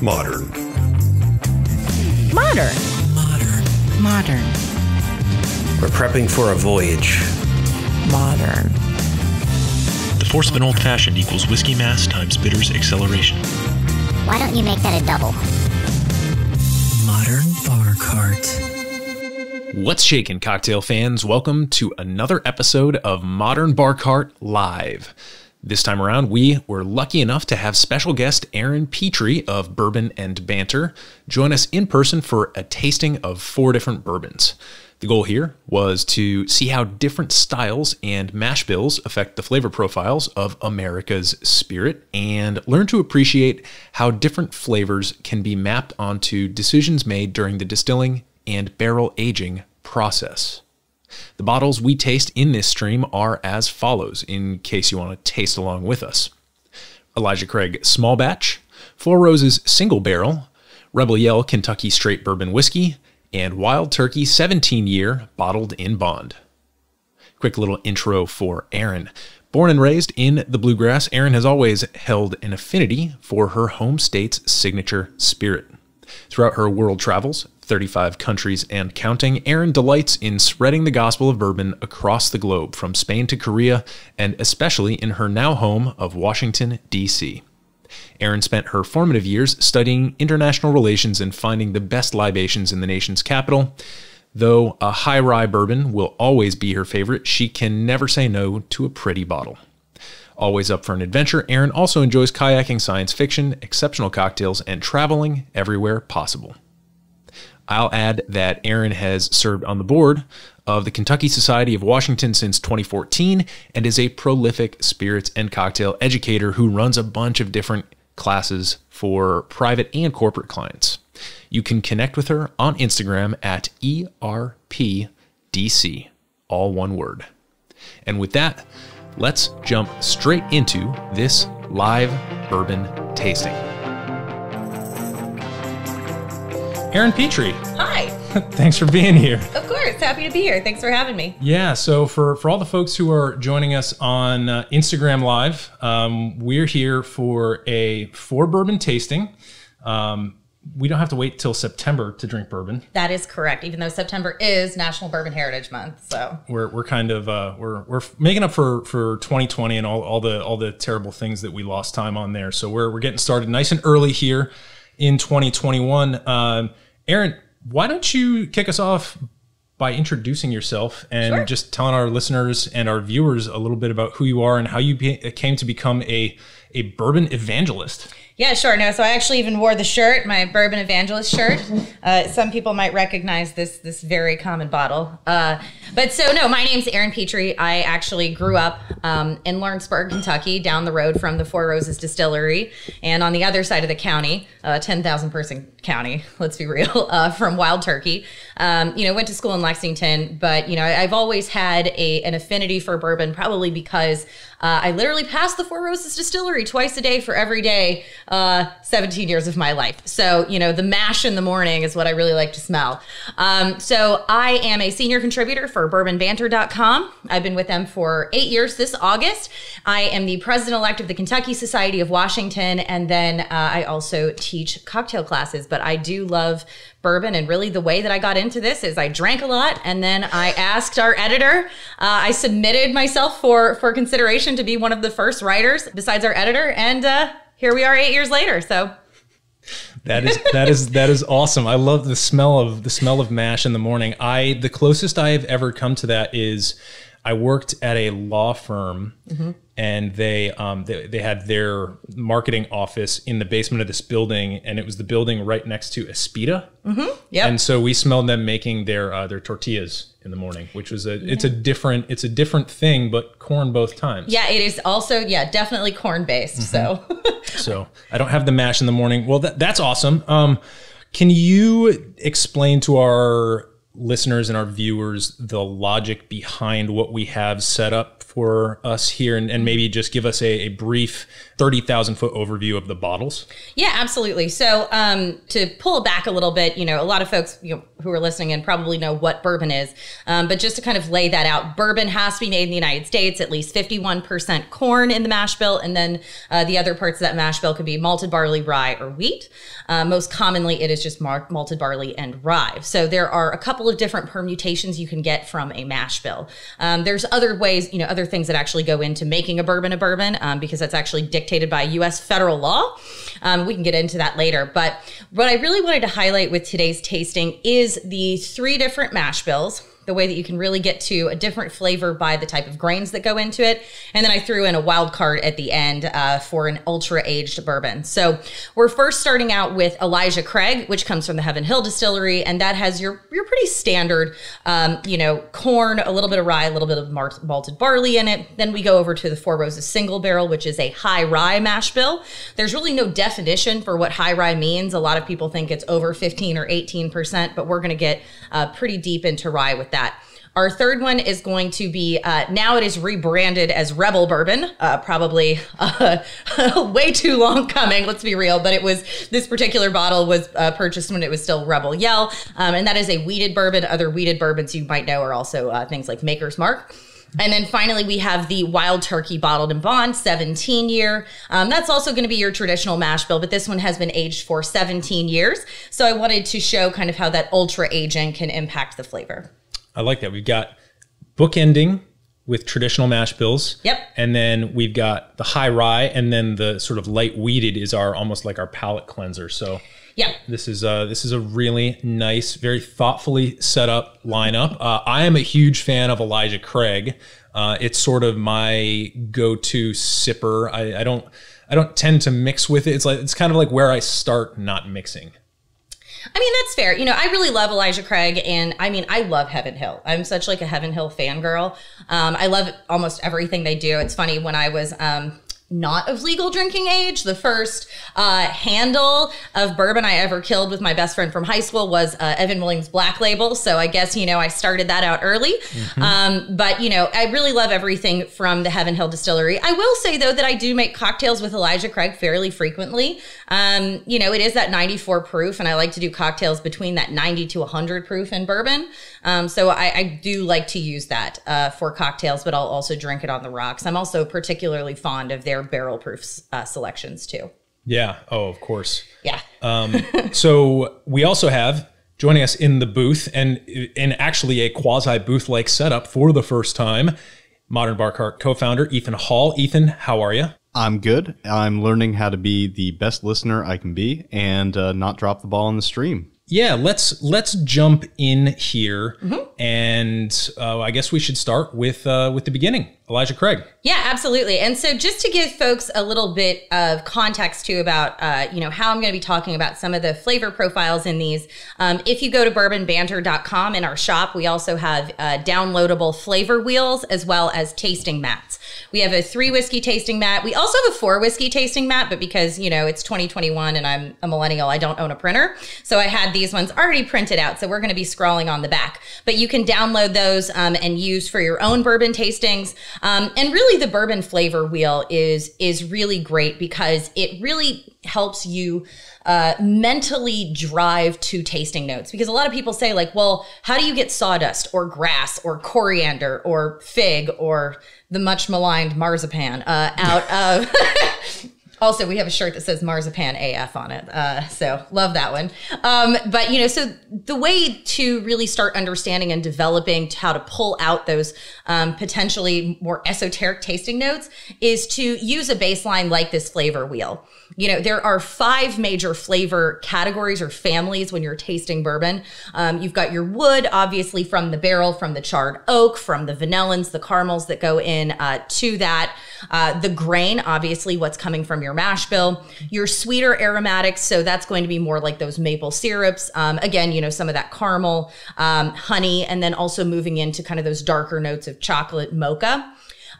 Modern. Modern. Modern. Modern. We're prepping for a voyage. Modern. The force of an old-fashioned equals whiskey mass times bitters acceleration. Why don't you make that a double? Modern Bar Cart. What's shaking, cocktail fans? Welcome to another episode of Modern Bar Cart Live. This time around, we were lucky enough to have special guest Erin Petrey of Bourbon and Banter join us in person for a tasting of 4 different bourbons. The goal here was to see how different styles and mash bills affect the flavor profiles of America's spirit and learn to appreciate how different flavors can be mapped onto decisions made during the distilling and barrel aging process. The bottles we taste in this stream are as follows, in case you want to taste along with us. Elijah Craig Small Batch, Four Roses Single Barrel, Rebel Yell Kentucky Straight Bourbon Whiskey, and Wild Turkey 17-year Bottled in Bond. Quick little intro for Erin. Born and raised in the Bluegrass, Erin has always held an affinity for her home state's signature spirit. Throughout her world travels, 35 countries and counting, Erin delights in spreading the gospel of bourbon across the globe, from Spain to Korea, and especially in her now home of Washington, D.C. Erin spent her formative years studying international relations and finding the best libations in the nation's capital. Though a high rye bourbon will always be her favorite, she can never say no to a pretty bottle. Always up for an adventure, Erin also enjoys kayaking, science fiction, exceptional cocktails, and traveling everywhere possible. I'll add that Erin has served on the board of the Kentucky Society of Washington since 2014 and is a prolific spirits and cocktail educator who runs a bunch of different classes for private and corporate clients. You can connect with her on Instagram at ERPDC, all one word. And with that, let's jump straight into this live bourbon tasting. Erin Petrey. Hi. Thanks for being here. Of course. Happy to be here. Thanks for having me. Yeah, so for all the folks who are joining us on Instagram Live, we're here for a 4 bourbon tasting. We don't have to wait till September to drink bourbon. That is correct, even though September is National Bourbon Heritage Month. So we're kind of we're making up for 2020 and all the terrible things that we lost time on there. So we're getting started nice and early here in 2021. Erin, why don't you kick us off by introducing yourself and Sure. just telling our listeners and our viewers a little bit about who you are and how you came to become a bourbon evangelist. yeah, sure. No, so I actually even wore the shirt, my Bourbon Evangelist shirt. Some people might recognize this very common bottle. But so no, my name's Erin Petrey. I actually grew up in Lawrenceburg, Kentucky, down the road from the Four Roses Distillery, and on the other side of the county, 10,000 person county, let's be real, from Wild Turkey. Went to school in Lexington, but I've always had an affinity for bourbon, probably because I literally passed the Four Roses Distillery twice a day for every day, 17 years of my life. So, the mash in the morning is what I really like to smell. So I am a senior contributor for bourbonbanter.com. I've been with them for 8 years this August. I am the president-elect of the Kentucky Society of Washington, and then I also teach cocktail classes, but I do love bourbon, and really the way that I got into this is I drank a lot, and then I asked our editor, I submitted myself for consideration to be one of the first writers besides our editor, and here we are 8 years later. So that is awesome. I love the smell of mash in the morning. The closest I have ever come to that is I worked at a law firm, and they had their marketing office in the basement of this building, and it was the building right next to Espita. Yep. And so we smelled them making their tortillas in the morning, which was it's a different thing, but corn both times. Yeah, it is also definitely corn based. So So I don't have the mash in the morning. Well, that's awesome. Can you explain to our listeners and our viewers the logic behind what we have set up for us here and maybe just give us a brief 30,000-foot overview of the bottles? Yeah, absolutely. So to pull back a little bit, a lot of folks who are listening in probably know what bourbon is. But just to kind of lay that out, bourbon has to be made in the United States, at least 51% corn in the mash bill. And then the other parts of that mash bill could be malted barley, rye, or wheat. Most commonly, it is just malted barley and rye. So there are a couple of different permutations you can get from a mash bill. There's other ways, other things that actually go into making a bourbon because that's actually dictated by U.S. federal law. We can get into that later. But what I really wanted to highlight with today's tasting is the 3 different mash bills, the way that you can really get to a different flavor by the type of grains that go into it. And then I threw in a wild card at the end for an ultra-aged bourbon. So we're first starting out with Elijah Craig, which comes from the Heaven Hill Distillery, and that has your pretty standard, corn, a little bit of rye, a little bit of malted barley in it. Then we go over to the Four Roses Single Barrel, which is a high rye mash bill. There's really no definition for what high rye means. A lot of people think it's over 15 or 18%, but we're going to get pretty deep into rye with that. Our third one is going to be, now it is rebranded as Rebel Bourbon, probably way too long coming, let's be real, but this particular bottle was purchased when it was still Rebel Yell, and that is a wheated bourbon. Other wheated bourbons you might know are also things like Maker's Mark. And then finally, we have the Wild Turkey Bottled in Bond 17-year. That's also going to be your traditional mash bill, but this one has been aged for 17 years. So I wanted to show kind of how that ultra aging can impact the flavor. I like that. We've got bookending with traditional mash bills. Yep. And then we've got the high rye, and then the sort of light wheated is almost like our palate cleanser. So yeah, this is a really nice, very thoughtfully set up lineup. I am a huge fan of Elijah Craig. It's sort of my go-to sipper. I don't tend to mix with it. It's kind of like where I start not mixing. I mean, that's fair. I really love Elijah Craig, and I love Heaven Hill. I'm such like a Heaven Hill fangirl. I love almost everything they do. It's funny, when I was not of legal drinking age, the first handle of bourbon I ever killed with my best friend from high school was Evan Williams Black Label. So I guess, I started that out early. But, I really love everything from the Heaven Hill Distillery. I will say, though, that I do make cocktails with Elijah Craig fairly frequently. It is that 94 proof, and I like to do cocktails between that 90 to 100 proof in bourbon. So I do like to use that for cocktails, but I'll also drink it on the rocks. I'm also particularly fond of their barrel proof selections too. Yeah. Oh, of course. Yeah. So we also have joining us in the booth and in actually a quasi booth like setup for the first time, Modern Bar Cart co-founder Ethan Hall. Ethan, how are you? I'm good. I'm learning how to be the best listener I can be and not drop the ball in the stream. Yeah, let's jump in here, and I guess we should start with the beginning. Elijah Craig. Yeah, absolutely. And so just to give folks a little bit of context too about, how I'm going to be talking about some of the flavor profiles in these. If you go to bourbonbanter.com in our shop, we also have downloadable flavor wheels as well as tasting mats. We have a 3 whiskey tasting mat. We also have a 4 whiskey tasting mat, but because, it's 2021 and I'm a millennial, I don't own a printer. So I had these ones already printed out. So we're going to be scrawling on the back, but you can download those and use for your own bourbon tastings. And really the bourbon flavor wheel is really great because it really helps you mentally drive to tasting notes. Because a lot of people say like, well, how do you get sawdust or grass or coriander or fig or the much maligned marzipan out of... Also, we have a shirt that says Marzipan AF on it. So love that one. But, so the way to really start understanding and developing how to pull out those potentially more esoteric tasting notes is to use a baseline like this flavor wheel. There are 5 major flavor categories or families when you're tasting bourbon. You've got your wood, obviously from the barrel, from the charred oak, from the vanillins, the caramels that go in to that. The grain, obviously what's coming from your mash bill. Your sweeter aromatics, so that's going to be more like those maple syrups. Again, some of that caramel, honey, and then also moving into kind of those darker notes of chocolate mocha.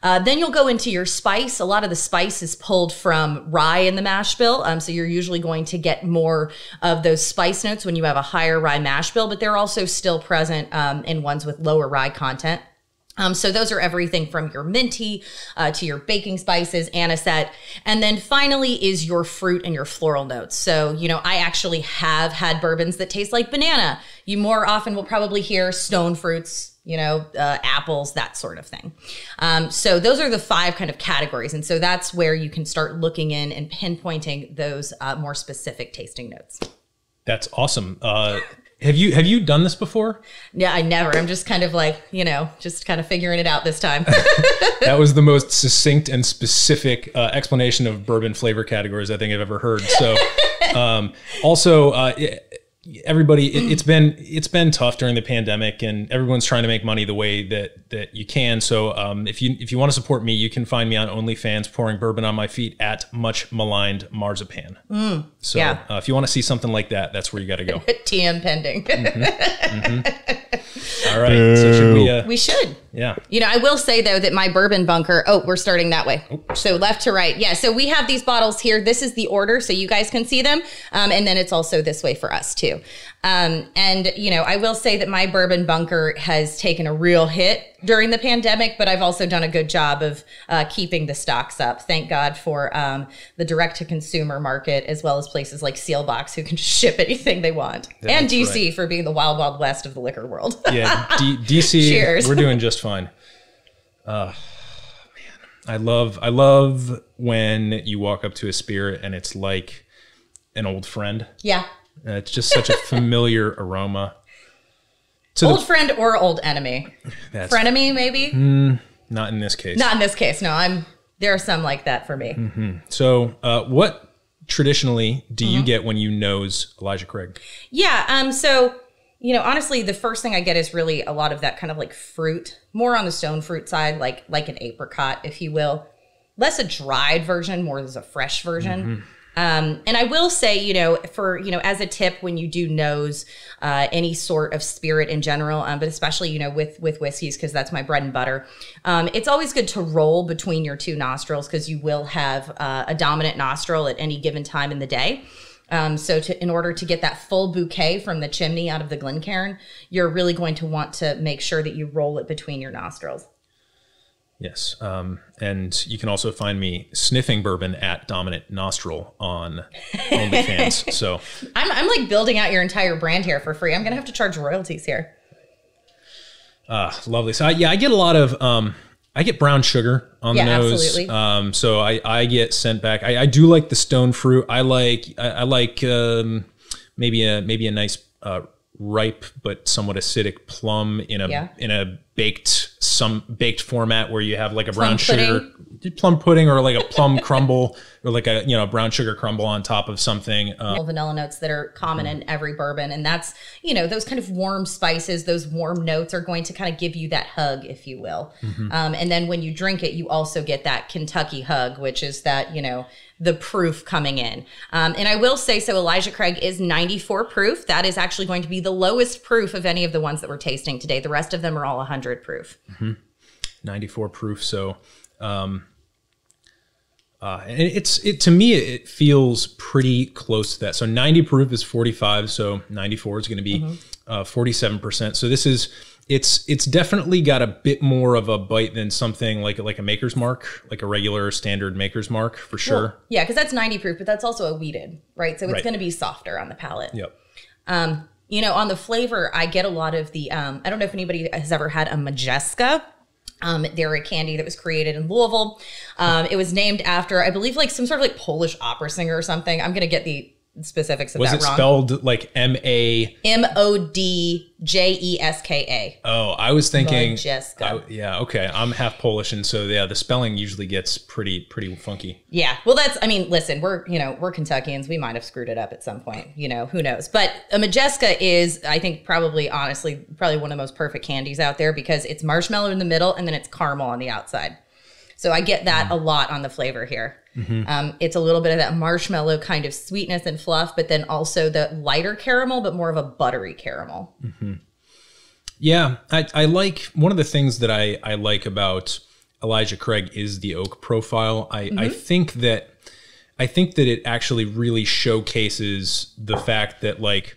Then you'll go into your spice. A lot of the spice is pulled from rye in the mash bill. So you're usually going to get more of those spice notes when you have a higher rye mash bill, but they're also still present in ones with lower rye content. So those are everything from your minty to your baking spices, anisette. And then finally is your fruit and your floral notes. So, you know, I actually have had bourbons that taste like banana. You more often will probably hear stone fruits, you know, apples, that sort of thing. So those are the 5 kind of categories. And so that's where you can start looking in and pinpointing those more specific tasting notes. That's awesome. Have you done this before? Yeah, I never. I'm just kind of like, you know, just kind of figuring it out this time. That was the most succinct and specific explanation of bourbon flavor categories I think I've ever heard. So everybody, it's been tough during the pandemic, and everyone's trying to make money the way that you can. So if you want to support me, you can find me on OnlyFans pouring bourbon on my feet at much maligned marzipan. So yeah. If you want to see something like that, that's where you got to go. TM pending. All right. So should we? We should. Yeah. You know, I will say though that my bourbon bunker, we're starting that way. So left to right. Yeah. So we have these bottles here. This is the order so you guys can see them. And then it's also this way for us too. And you know, I will say that my bourbon bunker has taken a real hit during the pandemic, but I've also done a good job of keeping the stocks up. Thank God for the direct to consumer market, as well as places like Sealbox who can ship anything they want. That's and DC right. for being the wild, wild west of the liquor world. Yeah. DC, Cheers. we're doing just fine. Man, I love when you walk up to a spirit and it's like an old friend. Yeah. It's just such a familiar aroma. Old friend or old enemy? Frenemy, maybe? Not in this case. Not in this case. No, there are some like that for me. So what traditionally do you get when you nose Elijah Craig? Yeah. So, you know, honestly, the first thing I get is really a lot of that kind of like fruit, more on the stone fruit side, like an apricot, if you will. Less a dried version, more as a fresh version. And I will say, you know, as a tip, when you do nose any sort of spirit in general, but especially, you know, with whiskeys, because that's my bread and butter, it's always good to roll between your 2 nostrils, because you will have a dominant nostril at any given time in the day. So in order to get that full bouquet from the chimney out of the Glencairn, you're really going to want to make sure that you roll it between your nostrils. Yes. And you can also find me sniffing bourbon at Dominant Nostril on OnlyFans. So I'm like building out your entire brand here for free. I'm going to have to charge royalties here. Lovely. So I get a lot of, I get brown sugar on the nose. Absolutely. So I get sent back. I do like the stone fruit. I like maybe a nice, ripe but somewhat acidic plum in a baked format where you have like a brown sugar plum pudding, or like a plum crumble, or like a brown sugar crumble on top of something. Vanilla notes that are common in every bourbon, and that's, you know, those kind of warm spices, those warm notes are going to kind of give you that hug, if you will. And then when you drink it, you also get that Kentucky hug, which is that, you know, the proof coming in. And I will say, so Elijah Craig is 94 proof. That is actually going to be the lowest proof of any of the ones that we're tasting today. The rest of them are all 100 proof. 94 proof. So, and to me, it feels pretty close to that. So 90 proof is 45. So 94 is going to be 47%. So this is, it's definitely got a bit more of a bite than something like a Maker's Mark, like a regular standard Maker's Mark, for sure. Well, yeah, because that's 90 proof, but that's also a wheated, right? So it's going to be softer on the palate. Yep. You know, on the flavor, I get a lot of the, I don't know if anybody has ever had a Majeska. They're a candy that was created in Louisville. It was named after, I believe, like some sort of like Polish opera singer or something. I'm going to get the specifics of that wrong. Was it spelled like M-A? M-O-D-J-E-S-K-A. Oh, I was thinking. Majeska. Yeah, okay. I'm half Polish, and so yeah, the spelling usually gets pretty funky. Yeah. Well, I mean, listen, we're Kentuckians. We might have screwed it up at some point, you know, who knows? But a Majeska is, I think, probably one of the most perfect candies out there, because it's marshmallow in the middle and then it's caramel on the outside. So I get that a lot on the flavor here. It's a little bit of that marshmallow kind of sweetness and fluff, but then also the lighter caramel, but more of a buttery caramel. Yeah, I like, one of the things that I like about Elijah Craig is the oak profile. I think that it actually really showcases the fact that, like,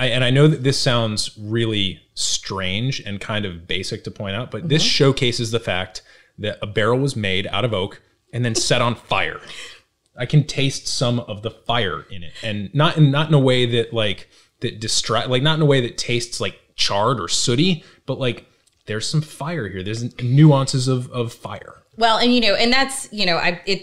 I know that this sounds really strange and kind of basic to point out, but this showcases the fact that a barrel was made out of oak and then set on fire. I can taste some of the fire in it, and not in a way that not in a way that tastes like charred or sooty, but like there's some fire here. There's nuances of fire. Well, and and that's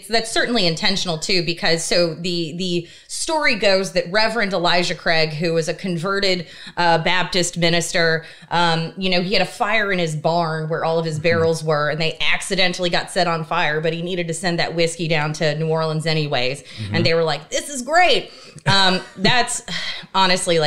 that's certainly intentional too, because so the story goes that Reverend Elijah Craig, who was a converted Baptist minister, he had a fire in his barn where all of his barrels were, and they accidentally got set on fire, but he needed to send that whiskey down to New Orleans anyways, and they were like, "This is great." That's honestly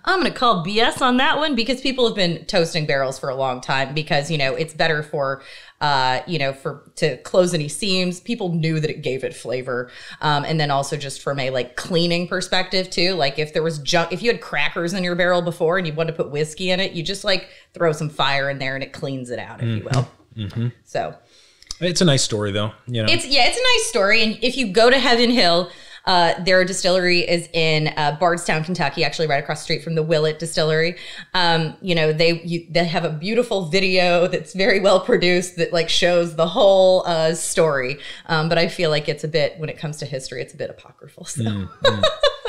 I'm going to call BS on that one, because people have been toasting barrels for a long time, because, it's better for to close any seams. People knew that it gave it flavor. And then also just from a cleaning perspective too, like if there was junk, if you had crackers in your barrel before and you wanted to put whiskey in it, you just throw some fire in there and it cleans it out, if you will. So it's a nice story though. It's a nice story. And if you go to Heaven Hill, their distillery is in Bardstown, Kentucky, actually right across the street from the Willett Distillery. They have a beautiful video that's very well produced that shows the whole story. But I feel like it's a bit, when it comes to history, it's a bit apocryphal. So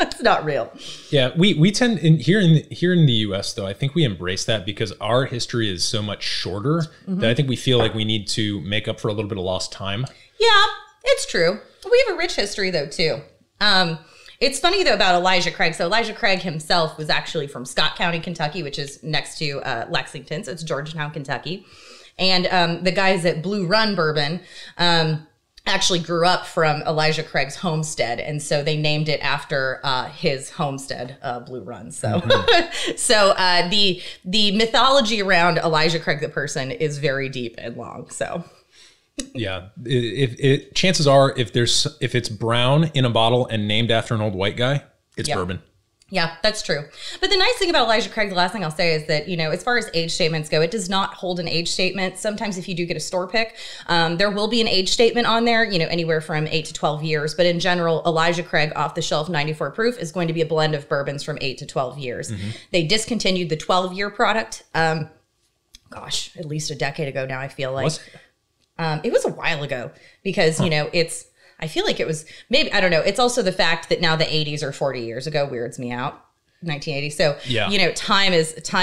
it's not real. Yeah, we tend here in the U.S. though, I think we embrace that because our history is so much shorter that I think we feel like we need to make up for a little bit of lost time. Yeah, it's true. We have a rich history though too. It's funny though about Elijah Craig. So Elijah Craig himself was actually from Scott County, Kentucky, which is next to Lexington. So it's Georgetown, Kentucky. And the guys at Blue Run Bourbon actually grew up from Elijah Craig's homestead. And so they named it after his homestead, Blue Run. So so the mythology around Elijah Craig the person is very deep and long. So yeah, chances are if it's brown in a bottle and named after an old white guy, it's bourbon. Yeah, that's true. But the nice thing about Elijah Craig, the last thing I'll say is that, as far as age statements go, it does not hold an age statement. Sometimes if you do get a store pick, there will be an age statement on there, anywhere from 8 to 12 years. But in general, Elijah Craig off the shelf 94 proof is going to be a blend of bourbons from 8 to 12 years. They discontinued the 12-year product. Gosh, at least a decade ago now, I feel like. It was a while ago because, I feel like it was maybe, I don't know. It's also the fact that now the 80s or 40 years ago weirds me out. 1980. So, time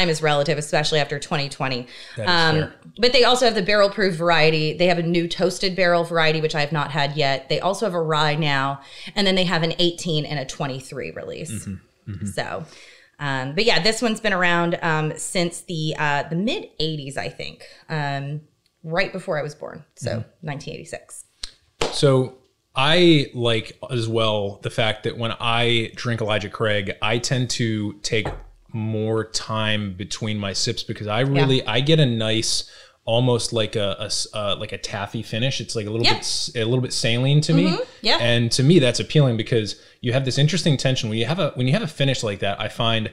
is relative, especially after 2020. But they also have the barrel proof variety. They have a new toasted barrel variety, which I have not had yet. They also have a rye now. And then they have an 18 and a 23 release. So, but yeah, this one's been around since the mid 80s, I think. Right before I was born. So 1986. So I like as well the fact that when I drink Elijah Craig, I tend to take more time between my sips because I get a nice, almost like a taffy finish. It's like a little bit saline to me. Yeah. And to me that's appealing because you have this interesting tension when you have a finish like that. I find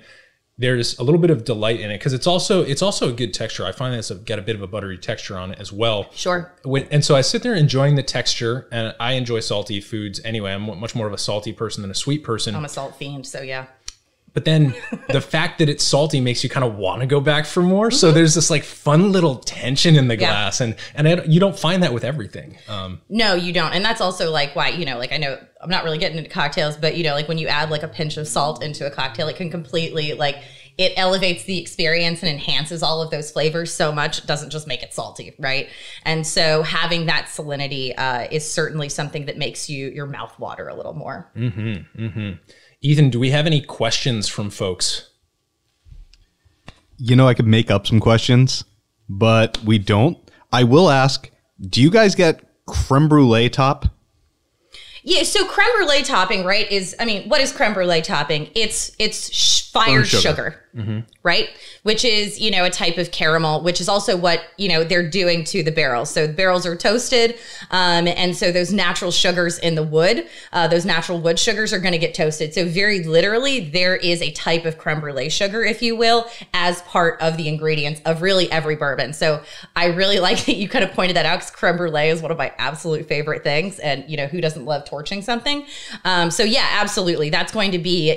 there's a little bit of delight in it because it's also a good texture. I find that it's got a bit of a buttery texture on it as well. Sure. And so I sit there enjoying the texture, and I enjoy salty foods anyway. I'm much more of a salty person than a sweet person. I'm a salt fiend, so yeah. But then the fact that it's salty makes you kind of want to go back for more. So there's this fun little tension in the glass, and you don't find that with everything. No, you don't. And that's also why, I know I'm not really getting into cocktails, but when you add a pinch of salt into a cocktail, it can completely it elevates the experience and enhances all of those flavors so much. It doesn't just make it salty, right? And so having that salinity is certainly something that makes your mouth water a little more. Ethan, do we have any questions from folks? I could make up some questions, but we don't. I will ask, do you guys get creme brulee top? Yeah, so creme brulee topping, right, what is creme brulee topping? It's fired sugar. right? Which is, a type of caramel, which is also what, they're doing to the barrels. So the barrels are toasted. And so those natural sugars in the wood, those natural wood sugars are going to get toasted. So very literally, there is a type of creme brulee sugar, if you will, as part of the ingredients of really every bourbon. So I really like that you kind of pointed that out, because creme brulee is one of my absolute favorite things. And, who doesn't love torching something? So yeah, absolutely. That's going to be,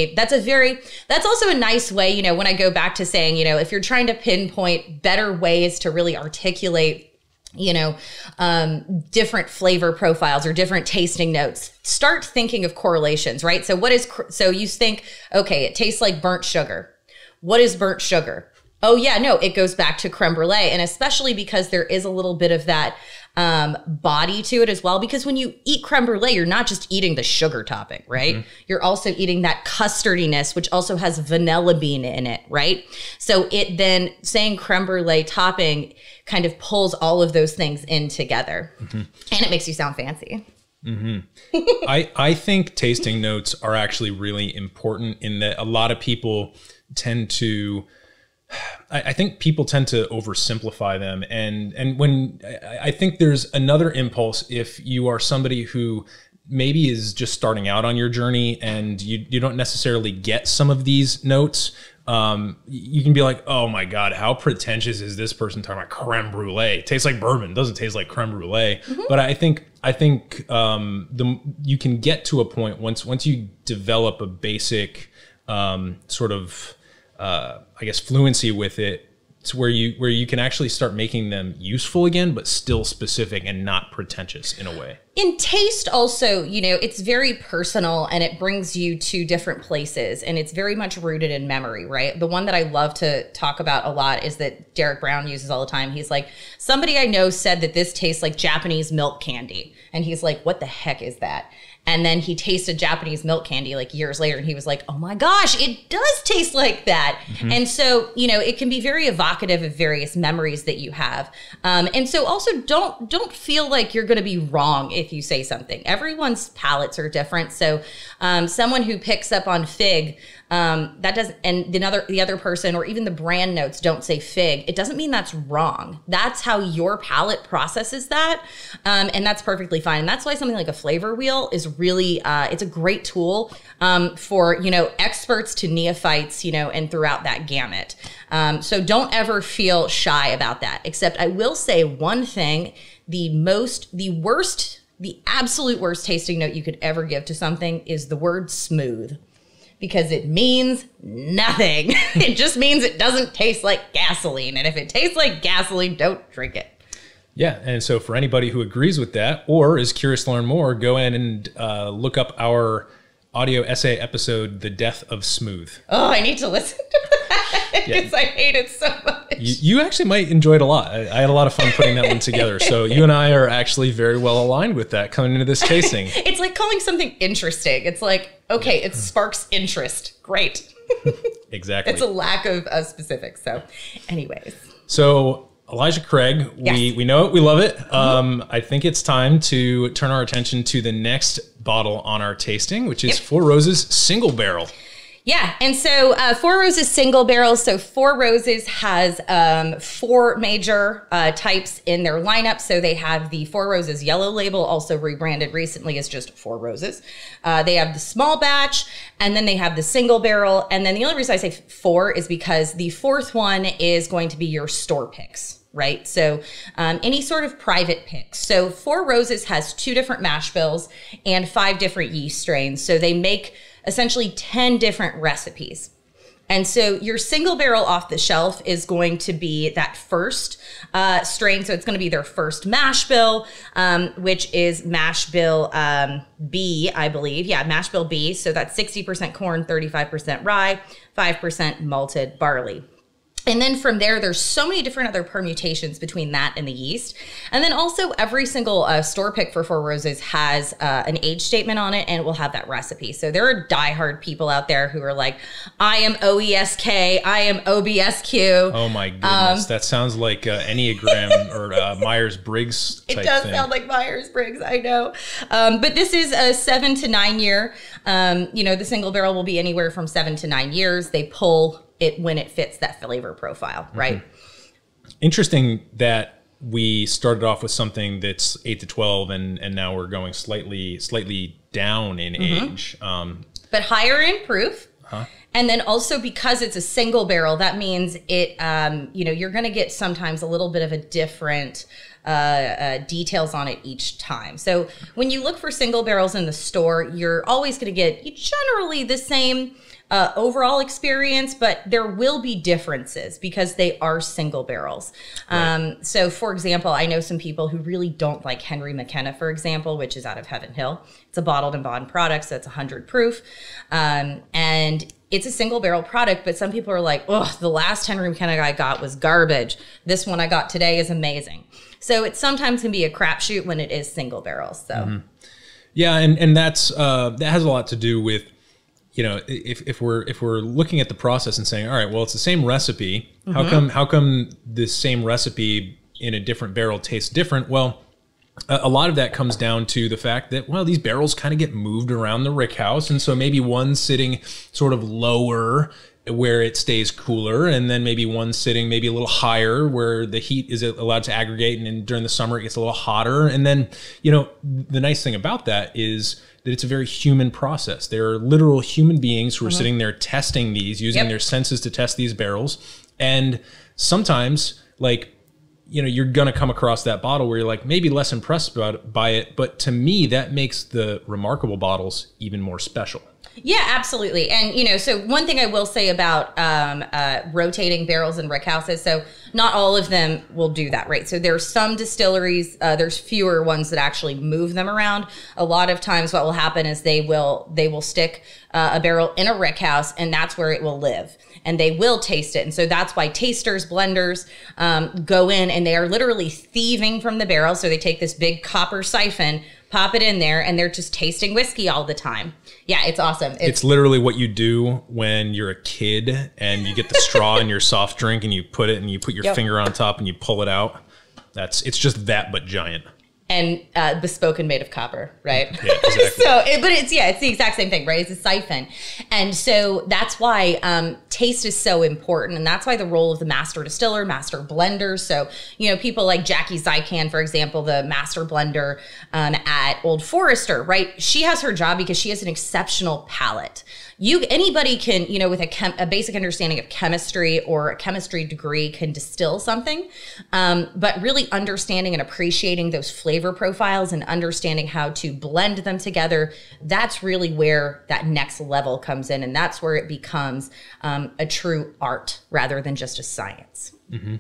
that's also a nice way, when I go back to saying, if you're trying to pinpoint better ways to really articulate, different flavor profiles or different tasting notes, start thinking of correlations, right? So you think, okay, it tastes like burnt sugar. What is burnt sugar? Oh yeah, no, it goes back to creme brulee. And especially because there is a little bit of that body to it as well. Because when you eat creme brulee, you're not just eating the sugar topping, right? You're also eating that custardiness, which also has vanilla bean in it, right? So it then, saying creme brulee topping kind of pulls all of those things in together. And it makes you sound fancy. I think tasting notes are actually really important, in that a lot of people tend to, I think people tend to oversimplify them. And when I think there's another impulse, if you are somebody who maybe is just starting out on your journey and you don't necessarily get some of these notes, you can be like, oh my God, how pretentious is this person talking about creme brulee? It tastes like bourbon, doesn't taste like creme brulee. But I think you can get to a point once you develop a basic sort of I guess fluency with it, to where you can actually start making them useful again, but still specific and not pretentious in a way. In taste also, it's very personal, and it brings you to different places, and it's very much rooted in memory, right? The one that I love to talk about a lot is that Derek Brown uses all the time. He's like, somebody I know said that this tastes like Japanese milk candy. And he's like, what the heck is that? And then he tasted Japanese milk candy like years later, and he was like, oh my gosh, it does taste like that. And so, it can be very evocative of various memories that you have. And so also don't feel like you're going to be wrong if you say something. Everyone's palates are different. So someone who picks up on fig, that doesn't, and the other person, or even the brand notes don't say fig, it doesn't mean that's wrong. That's how your palate processes that. And that's perfectly fine. And that's why something like a flavor wheel is really, it's a great tool, for, experts to neophytes, and throughout that gamut. So don't ever feel shy about that, except I will say one thing, the absolute worst tasting note you could ever give to something is the word smooth. Because it means nothing. It just means it doesn't taste like gasoline. And if it tastes like gasoline, don't drink it. Yeah, and so for anybody who agrees with that or is curious to learn more, go in and look up our audio essay episode, The Death of Smooth. Oh, I need to listen to that because I hate it so much. You actually might enjoy it a lot. I had a lot of fun putting that one together. So you and I are actually very well aligned with that coming into this tasting. It's like calling something interesting. It's like, okay, it sparks interest. Great. Exactly. It's a lack of specifics. So anyways. So Elijah Craig, we know it, we love it. I think it's time to turn our attention to the next bottle on our tasting, which is Four Roses Single Barrel. Yeah, and so Four Roses Single Barrel. So Four Roses has 4 major types in their lineup. So they have the Four Roses Yellow Label, also rebranded recently as just Four Roses. They have the small batch, and then they have the single barrel. And then the only reason I say 4 is because the 4th one is going to be your store picks, right? So any sort of private picks. So Four Roses has 2 different mash bills and 5 different yeast strains. So they make essentially 10 different recipes. And so your single barrel off the shelf is going to be that first strain. So it's going to be their first mash bill, which is mash bill B, I believe. Yeah, mash bill B. So that's 60% corn, 35% rye, 5% malted barley. And then from there, there's so many different other permutations between that and the yeast. And then also every single store pick for Four Roses has an age statement on it, and it will have that recipe. So there are diehard people out there who are like, I am OESK, I am OBSQ. Oh my goodness, that sounds like Enneagram or Myers-Briggs type thing. It does sound like Myers-Briggs, I know. But this is a 7 to 9 year. The single barrel will be anywhere from 7 to 9 years. They pull it when it fits that flavor profile, right? Interesting that we started off with something that's 8 to 12 and now we're going slightly down in age. But higher in proof. And then also because it's a single barrel, that means it, you're going to get sometimes a little bit of a different details on it each time. So when you look for single barrels in the store, you're always going to get generally the same overall experience, but there will be differences because they are single barrels. Right. So for example, I know some people who really don't like Henry McKenna, for example, which is out of Heaven Hill. It's a bottled and bond product, so it's 100 proof. And it's a single barrel product, but some people are like, oh, the last Henry McKenna I got was garbage. This one I got today is amazing. So it sometimes can be a crapshoot when it is single barrels. So, yeah, and that's that has a lot to do with, if we're looking at the process and saying, all right, well, it's the same recipe. How come the same recipe in a different barrel tastes different? Well, a lot of that comes down to the fact that, well, these barrels kind of get moved around the rick house. And so maybe one's sitting sort of lower where it stays cooler, and then maybe one's sitting maybe a little higher where the heat is allowed to aggregate, and then during the summer it gets a little hotter. And then, the nice thing about that is that it's a very human process. There are literal human beings who are sitting there testing these, using their senses to test these barrels. And sometimes, you're going to come across that bottle where you're like maybe less impressed by it. But to me, that makes the remarkable bottles even more special. Yeah, absolutely. And, so one thing I will say about rotating barrels in rick houses, so not all of them will do that, right? So there's some distilleries, there's fewer ones that actually move them around. A lot of times what will happen is they will stick a barrel in a rick house, and that's where it will live. And they will taste it. And so that's why tasters, blenders go in, and they are literally thieving from the barrel. So they take this big copper siphon, pop it in there, and they're just tasting whiskey all the time. Yeah, it's awesome. It's literally what you do when you're a kid and you get the straw in your soft drink and you put your finger on top and you pull it out. It's just that, but giant. And bespoke and made of copper, right? Yeah, exactly. But it's the exact same thing, right? It's a siphon. And so that's why taste is so important. And that's why the role of the master distiller, master blender. So, people like Jackie Zykan, for example, the master blender at Old Forester, right? She has her job because she has an exceptional palate. Anybody can, with a basic understanding of chemistry or a chemistry degree can distill something, but really understanding and appreciating those flavor profiles and understanding how to blend them together, that's really where that next level comes in. And that's where it becomes a true art rather than just a science. Mm-hmm.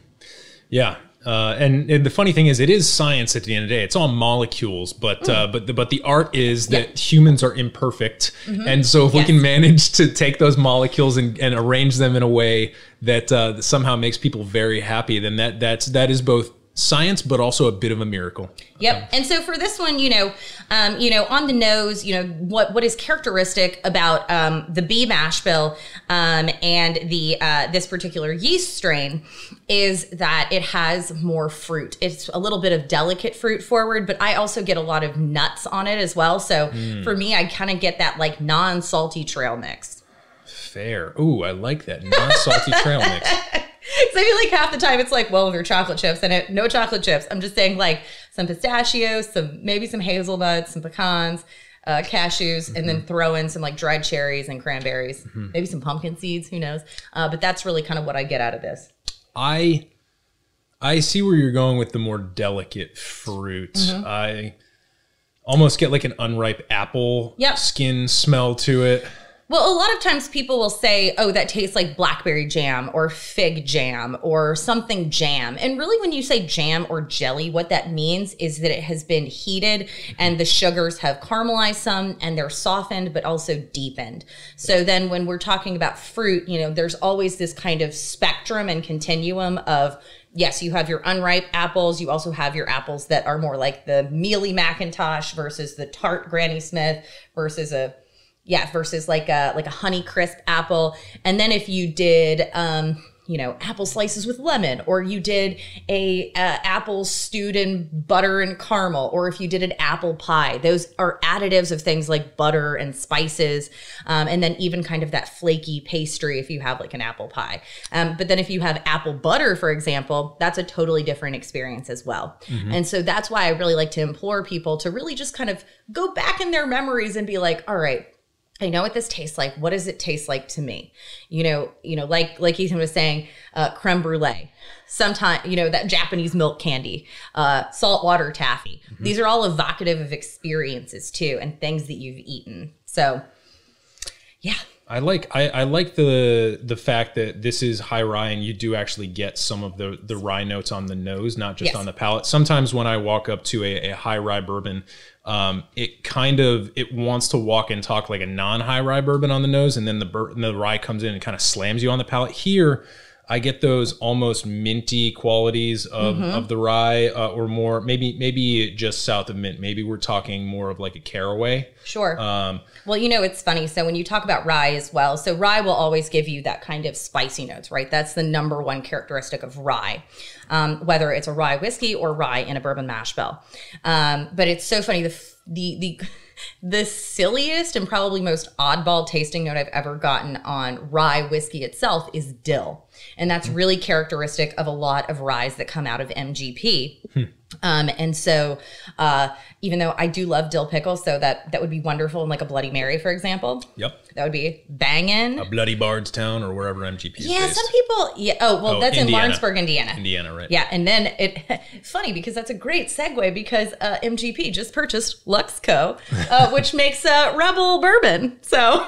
Yeah. And the funny thing is, it is science at the end of the day. It's all molecules, but the art is that humans are imperfect, and so if we can manage to take those molecules and arrange them in a way that somehow makes people very happy, then that is both science, but also a bit of a miracle. Yep. And so for this one, on the nose, what is characteristic about the B mash bill and the this particular yeast strain is that it has more fruit. It's a little bit of delicate fruit forward, but I also get a lot of nuts on it as well. So for me, I kind of get that like non-salty trail mix. Fair. Ooh, I like that non-salty trail mix. So I feel like half the time it's like, well, there are chocolate chips in it. No chocolate chips. I'm just saying like some pistachios, maybe some hazelnuts, some pecans, cashews, and then throw in some like dried cherries and cranberries, maybe some pumpkin seeds, who knows? But that's really kind of what I get out of this. I see where you're going with the more delicate fruit. I almost get like an unripe apple skin smell to it. Well, a lot of times people will say, oh, that tastes like blackberry jam or fig jam or something jam. And really when you say jam or jelly, what that means is that it has been heated and the sugars have caramelized some and they're softened, but also deepened. So then when we're talking about fruit, there's always this kind of spectrum and continuum of, yes, you have your unripe apples. You also have your apples that are more like the mealy Macintosh versus the tart Granny Smith versus versus like a Honey Crisp apple. And then if you did, apple slices with lemon, or you did a apple stewed in butter and caramel, or if you did an apple pie. Those are additives of things like butter and spices, and then even kind of that flaky pastry if you have like an apple pie. But then if you have apple butter, for example, that's a totally different experience as well. And so that's why I really like to implore people to really just kind of go back in their memories and be like, all right, I know what this tastes like. What does it taste like to me? Like Ethan was saying, creme brulee, sometimes, that Japanese milk candy, saltwater taffy. These are all evocative of experiences too, and things that you've eaten. So, yeah. I like the fact that this is high rye and you do actually get some of the rye notes on the nose, not just on the palate. Sometimes when I walk up to a high rye bourbon, it wants to walk and talk like a non-high rye bourbon on the nose, and then the rye comes in and kind of slams you on the palate. Here, I get those almost minty qualities of the rye, or more, maybe just south of mint. Maybe we're talking more of like a caraway. Sure. Well, it's funny. So when you talk about rye as well, so rye will always give you that kind of spicy notes, right? That's the number one characteristic of rye, whether it's a rye whiskey or rye in a bourbon mash bill. But it's so funny. The silliest and probably most oddball tasting note I've ever gotten on rye whiskey itself is dill. And that's really characteristic of a lot of ryes that come out of MGP. And so even though I do love dill pickles, so that would be wonderful in like a Bloody Mary, for example. Yep. That would be banging. A Bloody Bardstown or wherever MGP is based. Some people, that's Indiana. in Lawrenceburg, Indiana. Indiana, right. Yeah, and then it's funny because that's a great segue because MGP just purchased Luxco, which makes Rebel bourbon. So...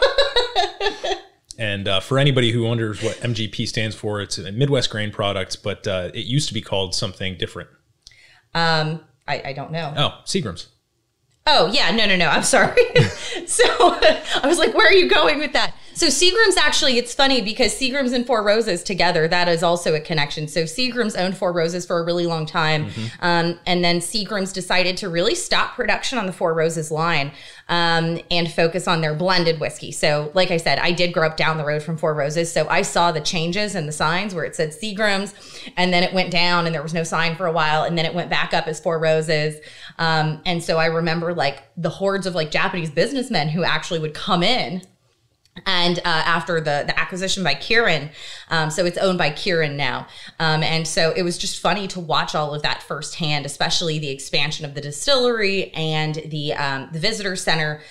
And for anybody who wonders what MGP stands for, it's a Midwest grain products, but it used to be called something different. I don't know. Oh, Seagram's. Oh, yeah. No. I'm sorry. So I was like, where are you going with that? So Seagram's actually, it's funny because Seagram's and Four Roses together, that is also a connection. So Seagram's owned Four Roses for a really long time. And then Seagram's decided to really stop production on the Four Roses line and focus on their blended whiskey. So like I said, I did grow up down the road from Four Roses. So I saw the changes in the signs where it said Seagram's and then it went down and there was no sign for a while. And then it went back up as Four Roses. And so I remember like the hordes of like Japanese businessmen who actually would come in. And after the acquisition by Kirin, so it's owned by Kirin now. And so it was just funny to watch all of that firsthand, especially the expansion of the distillery and the visitor center,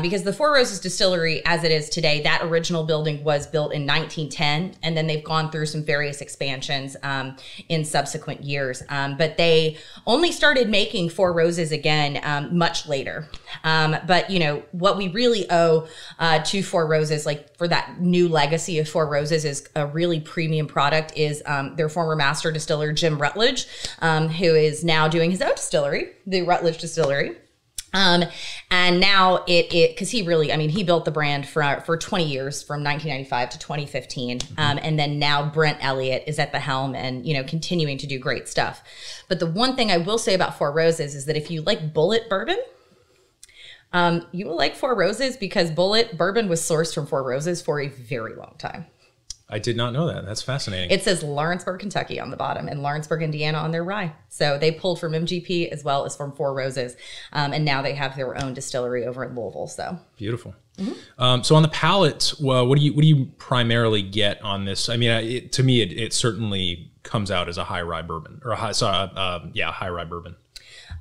because the Four Roses distillery, as it is today, that original building was built in 1910, and then they've gone through some various expansions in subsequent years. But they only started making Four Roses again much later. But what we really owe to Four Roses, like for that new legacy of Four Roses, is a really premium product, is their former master distiller, Jim Rutledge, who is now doing his own distillery, the Rutledge Distillery. And now because he built the brand for 20 years from 1995 to 2015. And then now Brent Elliott is at the helm and, continuing to do great stuff. But the one thing I will say about Four Roses is that if you like bullet bourbon, you will like Four Roses, because bullet bourbon was sourced from Four Roses for a very long time. I did not know that. That's fascinating. It says Lawrenceburg, Kentucky on the bottom and Lawrenceburg, Indiana on their rye. So they pulled from MGP as well as from Four Roses. And now they have their own distillery over in Louisville. So beautiful. So on the palate, well, what do you primarily get on this? I mean, to me, it certainly comes out as a high rye bourbon, or high rye bourbon.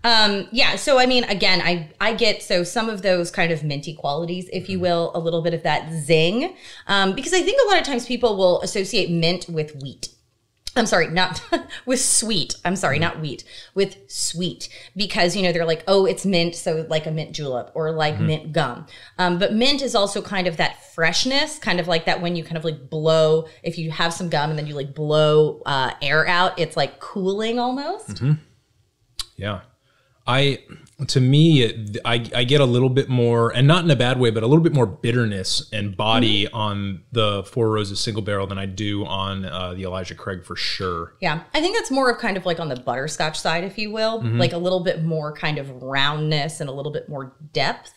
So I mean, again, I get some of those kind of minty qualities, if you will, a little bit of that zing, because I think a lot of times people will associate mint with wheat. I'm sorry, not with sweet. I'm sorry, not wheat, with sweet, because, they're like, oh, it's mint. So like a mint julep or like mint gum. But mint is also kind of that freshness, kind of like that when you kind of like blow, if you have some gum and then you like blow air out, it's like cooling almost. Yeah. I get a little bit more, and not in a bad way, but a little bit more bitterness and body on the Four Roses single barrel than I do on the Elijah Craig, for sure. Yeah. I think that's more of kind of like on the butterscotch side, if you will, like a little bit more kind of roundness and a little bit more depth.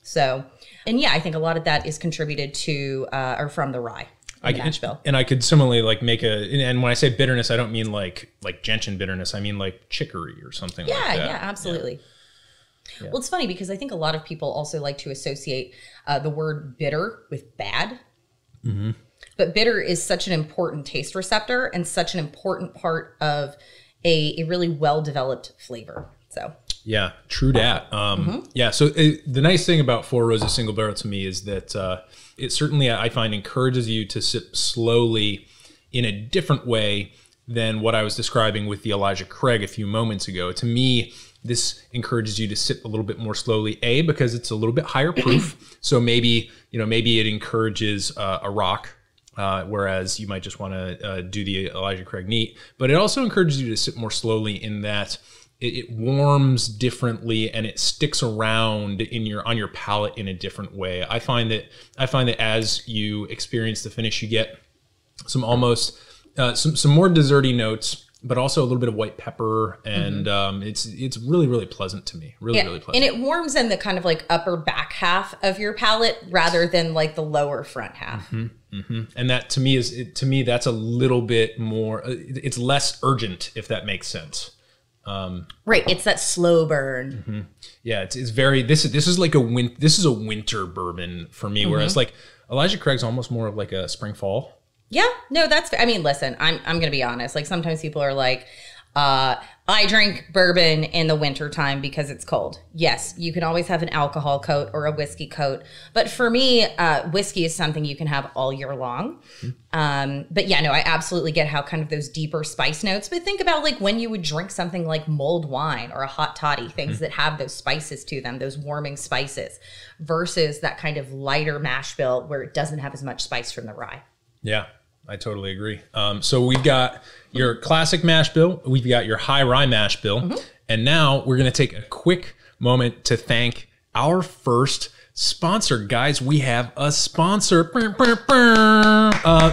So, and yeah, I think a lot of that is contributed to, or from the rye. in the mash bill. And I could similarly like make and when I say bitterness, I don't mean like gentian bitterness. I mean like chicory or something like that. Yeah, absolutely. Yeah. Well, it's funny because I think a lot of people also like to associate the word bitter with bad. Mm-hmm. But bitter is such an important taste receptor and such an important part of a really well-developed flavor. So yeah, true dat. Yeah, so the nice thing about Four Roses Single Barrel to me is that it certainly, I find, encourages you to sip slowly in a different way than what I was describing with the Elijah Craig a few moments ago. To me, this encourages you to sip a little bit more slowly, because it's a little bit higher proof. So maybe it encourages a rock, whereas you might just want to do the Elijah Craig neat. But it also encourages you to sip more slowly in that it warms differently and it sticks around on your palate in a different way. I find that as you experience the finish, you get some almost some more desserty notes, but also a little bit of white pepper, and it's really, really pleasant to me. Really pleasant. And it warms in the kind of like upper back half of your palate rather than like the lower front half. And that to me that's a little bit more. It's less urgent, if that makes sense. Right, it's that slow burn. Yeah, it's very. This is like this is a winter bourbon for me, whereas like Elijah Craig's almost more of like a spring fall. Yeah, no, I mean, listen, I'm going to be honest. Like sometimes people are like, I drink bourbon in the winter time because it's cold. Yes, you can always have an alcohol coat or a whiskey coat. But for me, whiskey is something you can have all year long. But yeah, no, I absolutely get how kind of those deeper spice notes. But think about like when you would drink something like mulled wine or a hot toddy, things that have those spices to them, those warming spices, versus that kind of lighter mash bill where it doesn't have as much spice from the rye. Yeah. I totally agree. So we've got your classic mash bill. We've got your high rye mash bill. And now we're going to take a quick moment to thank our first sponsor. Guys, we have a sponsor.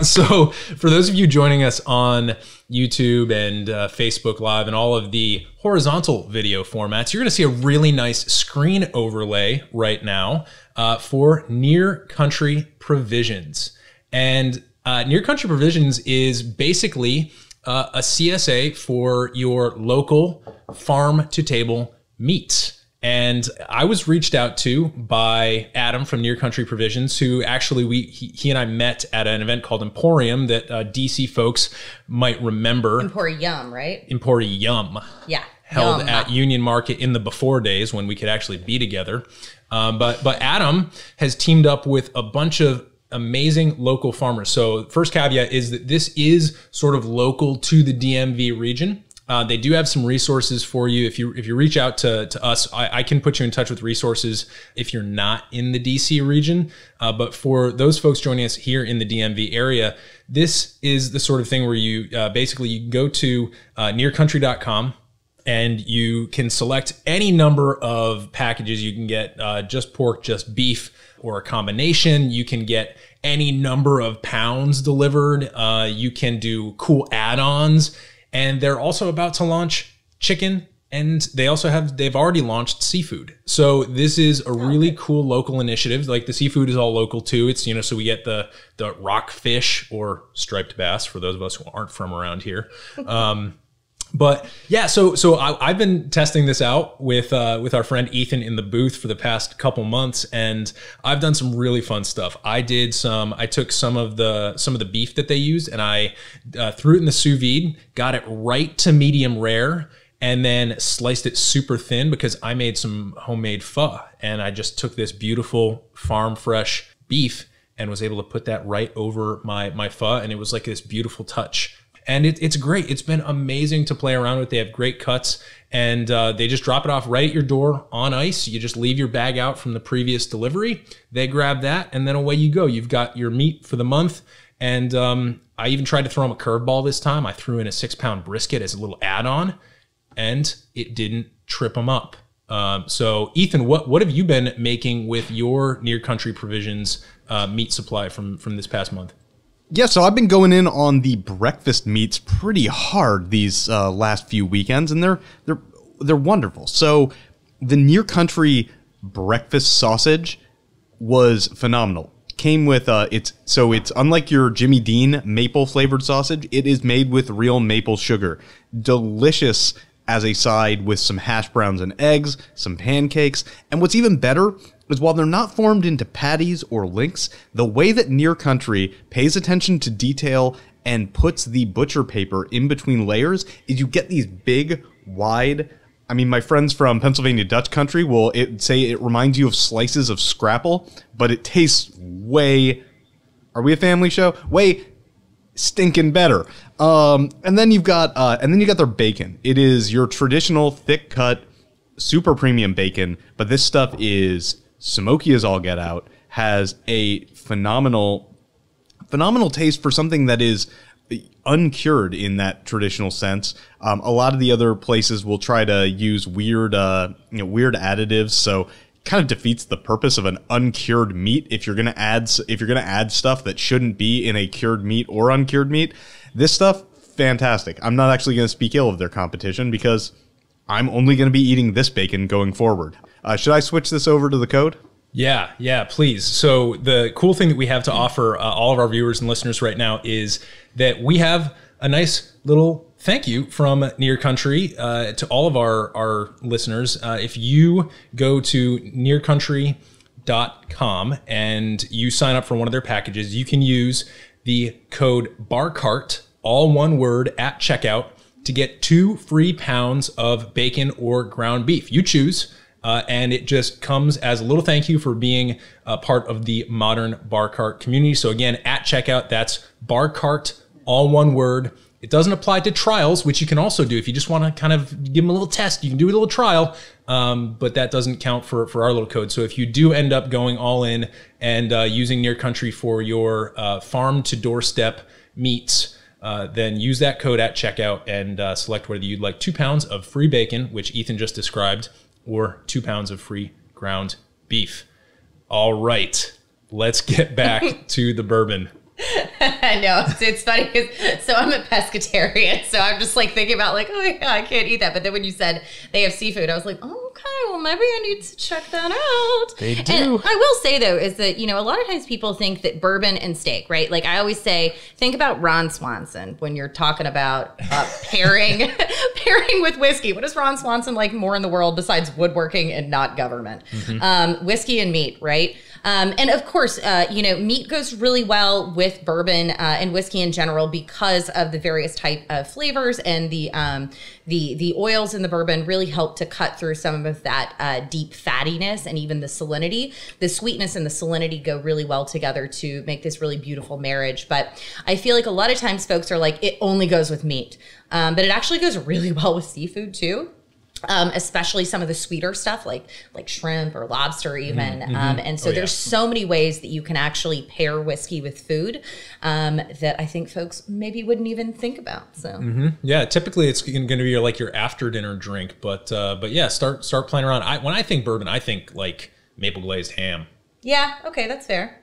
So for those of you joining us on YouTube and Facebook Live and all of the horizontal video formats, you're going to see a really nice screen overlay right now for Near Country Provisions. And Near Country Provisions is basically a CSA for your local farm-to-table meats. And I was reached out to by Adam from Near Country Provisions, who actually he and I met at an event called Emporium that DC folks might remember. Emporium, right? Emporium. Yeah. Held at Union Market in the before days when we could actually be together. But Adam has teamed up with a bunch of amazing local farmers. So first caveat is that this is sort of local to the DMV region. They do have some resources for you. If you reach out to us, I can put you in touch with resources if you're not in the DC region. But for those folks joining us here in the DMV area, this is the sort of thing where you basically you go to nearcountry.com and you can select any number of packages. You can get just pork, just beef, or a combination. You can get any number of pounds delivered. You can do cool add-ons. And they're also about to launch chicken, and they've already launched seafood. So this is a really cool local initiative. Like the seafood is all local too. It's, so we get the rockfish or striped bass for those of us who aren't from around here. But yeah, so I've been testing this out with our friend Ethan in the booth for the past couple months, and I've done some really fun stuff. I took some of the beef that they used, and I threw it in the sous vide, got it right to medium rare, and then sliced it super thin because I made some homemade pho, and I just took this beautiful farm fresh beef and was able to put that right over my pho, and it was like this beautiful touch. And it's great. It's been amazing to play around with. They have great cuts, and they just drop it off right at your door on ice. You just leave your bag out from the previous delivery. They grab that, and then away you go. You've got your meat for the month. And I even tried to throw them a curveball this time. I threw in a 6-pound brisket as a little add-on, and it didn't trip them up. So Ethan, what have you been making with your Near Country Provisions meat supply from this past month? Yeah, so I've been going in on the breakfast meats pretty hard these last few weekends, and they're wonderful. So the Near Country breakfast sausage was phenomenal. came with it's unlike your Jimmy Dean maple flavored sausage. It is made with real maple sugar. Delicious as a side with some hash browns and eggs, some pancakes, and what's even better is while they're not formed into patties or links, the way that Near Country pays attention to detail and puts the butcher paper in between layers is you get these big, wide, I mean, my friends from Pennsylvania Dutch Country will say it reminds you of slices of scrapple, but it tastes way, are we a family show? Way stinking better. And then you've got their bacon. It is your traditional thick cut, super premium bacon, but this stuff is smoky as all get out, has a phenomenal taste for something that is uncured in that traditional sense. A lot of the other places will try to use weird additives, so kind of defeats the purpose of an uncured meat if you're gonna add stuff that shouldn't be in a cured meat or uncured meat. This stuff, fantastic. I'm not actually gonna speak ill of their competition because I'm only gonna be eating this bacon going forward. Should I switch this over to the code? Yeah, please. So the cool thing that we have to offer all of our viewers and listeners right now is that we have a nice little thank you from Near Country to all of our listeners. If you go to nearcountry.com and you sign up for one of their packages, you can use the code BARCART, all one word, at checkout to get 2 free pounds of bacon or ground beef. You choose. And it just comes as a little thank you for being a part of the modern bar cart community. So again, at checkout, that's bar cart, all one word. It doesn't apply to trials, which you can also do. If you just want to kind of give them a little test, you can do a little trial, but that doesn't count for our little code. So if you do end up going all in and using Near Country for your farm to doorstep meats, then use that code at checkout and select whether you'd like 2 pounds of free bacon, which Ethan just described, or 2 pounds of free ground beef. All right, let's get back to the bourbon. I know, it's funny because so I'm a pescatarian, so I'm just like thinking about like, oh yeah, I can't eat that. But then when you said they have seafood, I was like, oh, okay, well maybe I need to check that out. They do. And I will say though, is that, you know, a lot of times people think that bourbon and steak, right? Like I always say, think about Ron Swanson when you're talking about pairing with whiskey. What is Ron Swanson like more in the world besides woodworking and not government? Mm-hmm. Whiskey and meat, right? And of course, you know, meat goes really well with bourbon and whiskey in general because of the various type of flavors, and the oils in the bourbon really help to cut through some of that deep fattiness and even the salinity. The sweetness and the salinity go really well together to make this really beautiful marriage. But I feel like a lot of times folks are like, it only goes with meat, but it actually goes really well with seafood too. Especially some of the sweeter stuff like shrimp or lobster even. And so there's so many ways that you can actually pair whiskey with food that I think folks maybe wouldn't even think about. So yeah, typically it's going to be like your after dinner drink, but yeah, start playing around. When I think bourbon, I think like maple glazed ham. Yeah, okay, that's fair.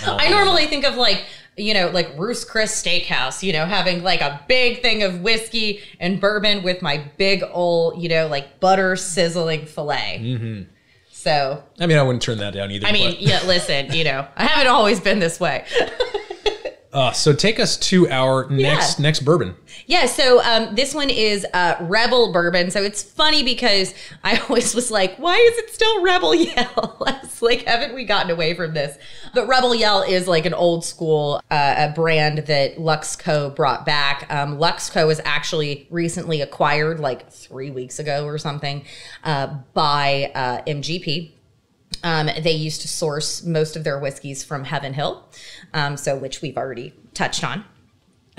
I normally think of like, you know, like Roost Chris Steakhouse, you know, having like a big thing of whiskey and bourbon with my big old, you know, like butter sizzling filet. So, I mean, I wouldn't turn that down either. I mean, yeah, listen, you know, I haven't always been this way. So take us to our next bourbon. Yeah, so this one is Rebel Bourbon. So it's funny because I always was like, why is it still Rebel Yell? I was like, haven't we gotten away from this? But Rebel Yell is like an old school a brand that Luxco brought back. Luxco was actually recently acquired like 3 weeks ago or something by MGP. They used to source most of their whiskeys from Heaven Hill, so which we've already touched on.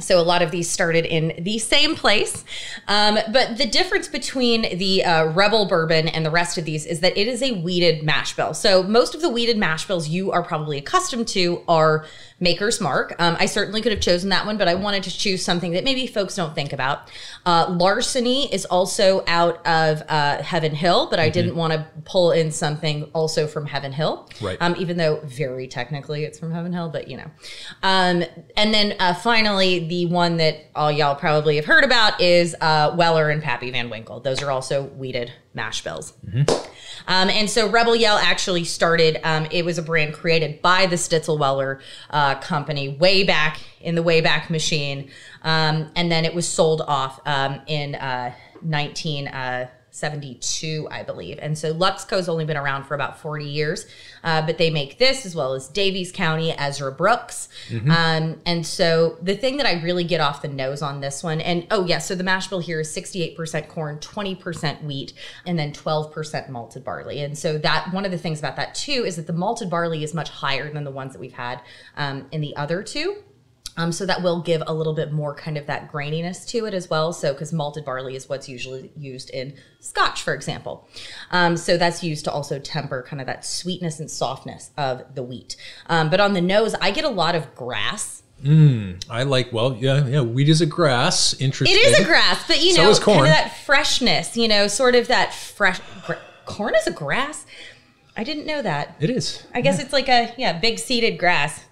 So a lot of these started in the same place. But the difference between the Rebel Bourbon and the rest of these is that it is a wheated mash bill. So most of the wheated mash bills you are probably accustomed to are Maker's Mark. I certainly could have chosen that one, but I wanted to choose something that maybe folks don't think about. Larceny is also out of Heaven Hill, but I didn't want to pull in something also from Heaven Hill. Right. Even though very technically it's from Heaven Hill, but you know. And then finally, the one that all y'all probably have heard about is Weller and Pappy Van Winkle. Those are also wheated mash bills. And so Rebel Yell actually started, it was a brand created by the Stitzel-Weller company way back in the Wayback Machine. And then it was sold off in 1972, I believe. And so Luxco's only been around for about 40 years, but they make this as well as Davies County, Ezra Brooks. And so the thing that I really get off the nose on this one, and oh yeah, so the mash bill here is 68% corn, 20% wheat, and then 12% malted barley. And so that one of the things about that too is that the malted barley is much higher than the ones that we've had in the other two. So that will give a little bit more kind of that graininess to it as well. So because malted barley is what's usually used in Scotch, for example. So that's used to also temper kind of that sweetness and softness of the wheat. But on the nose, I get a lot of grass. I like, well, yeah, wheat is a grass. Interesting. It is a grass, but you So know, is corn. kind of that freshness, you know, sort of that fresh, corn is a grass? I didn't know that. It is. I guess it's like a, big seeded grass.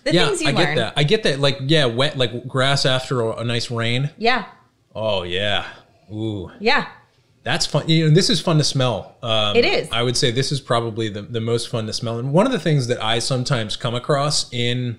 The things you I learn. get that. I get that. Like, yeah, wet, like grass after a nice rain. Yeah. Oh, yeah. Ooh. Yeah. That's fun. You know, this is fun to smell. It is. I would say this is probably the most fun to smell. And one of the things that I sometimes come across in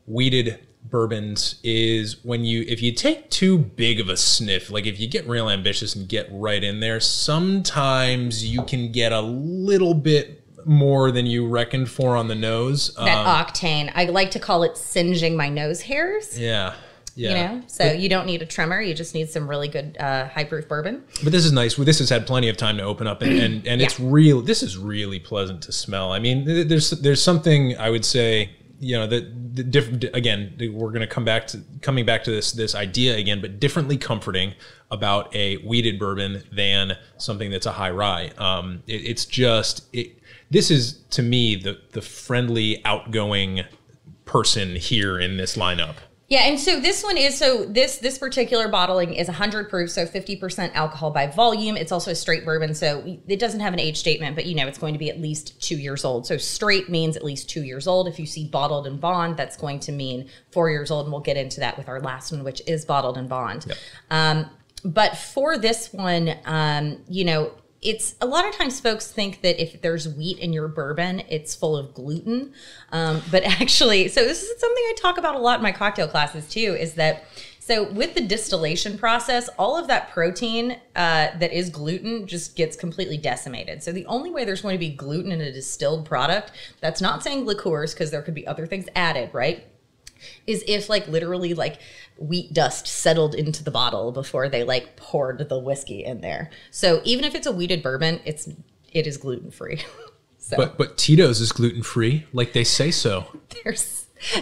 wheated bourbons is if you take too big of a sniff, like if you get real ambitious and get right in there, sometimes you can get a little bit more than you reckoned for on the nose. That octane. I like to call it singeing my nose hairs. Yeah. You know, so you don't need a trimmer. You just need some really good high proof bourbon. But this is nice. This has had plenty of time to open up, and it's real. This is really pleasant to smell. I mean, there's something I would say, you know, that the different. Again, we're going to coming back to this idea again, but differently comforting about a wheated bourbon than something that's a high rye. This is to me the friendly, outgoing person here in this lineup. Yeah, and so this one is, this particular bottling is 100 proof, so 50% alcohol by volume. It's also a straight bourbon, so it doesn't have an age statement, but you know it's going to be at least 2 years old. So straight means at least 2 years old. If you see bottled and bond, that's going to mean 4 years old, and we'll get into that with our last one, which is bottled and bond. Yep. But for this one, you know, it's a lot of times folks think that if there's wheat in your bourbon, it's full of gluten. But actually, so this is something I talk about a lot in my cocktail classes too, is that, so with the distillation process, all of that protein that is gluten just gets completely decimated. So the only way there's going to be gluten in a distilled product, that's not saying liqueurs, because there could be other things added, right? Is if like literally like wheat dust settled into the bottle before they like poured the whiskey in there. So even if it's a wheated bourbon, it is gluten free. So But Tito's is gluten free, like they say so.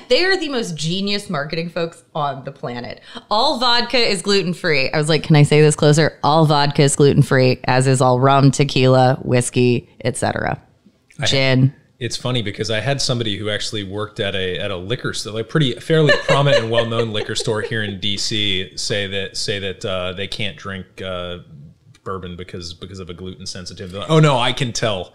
they are the most genius marketing folks on the planet. All vodka is gluten free. I was like, can I say this closer? All vodka is gluten free, as is all rum, tequila, whiskey, etc. Gin. It's funny because I had somebody who actually worked at a liquor store, like fairly prominent and well-known liquor store here in DC, say that they can't drink bourbon because of a gluten sensitivity. Oh no, I can tell.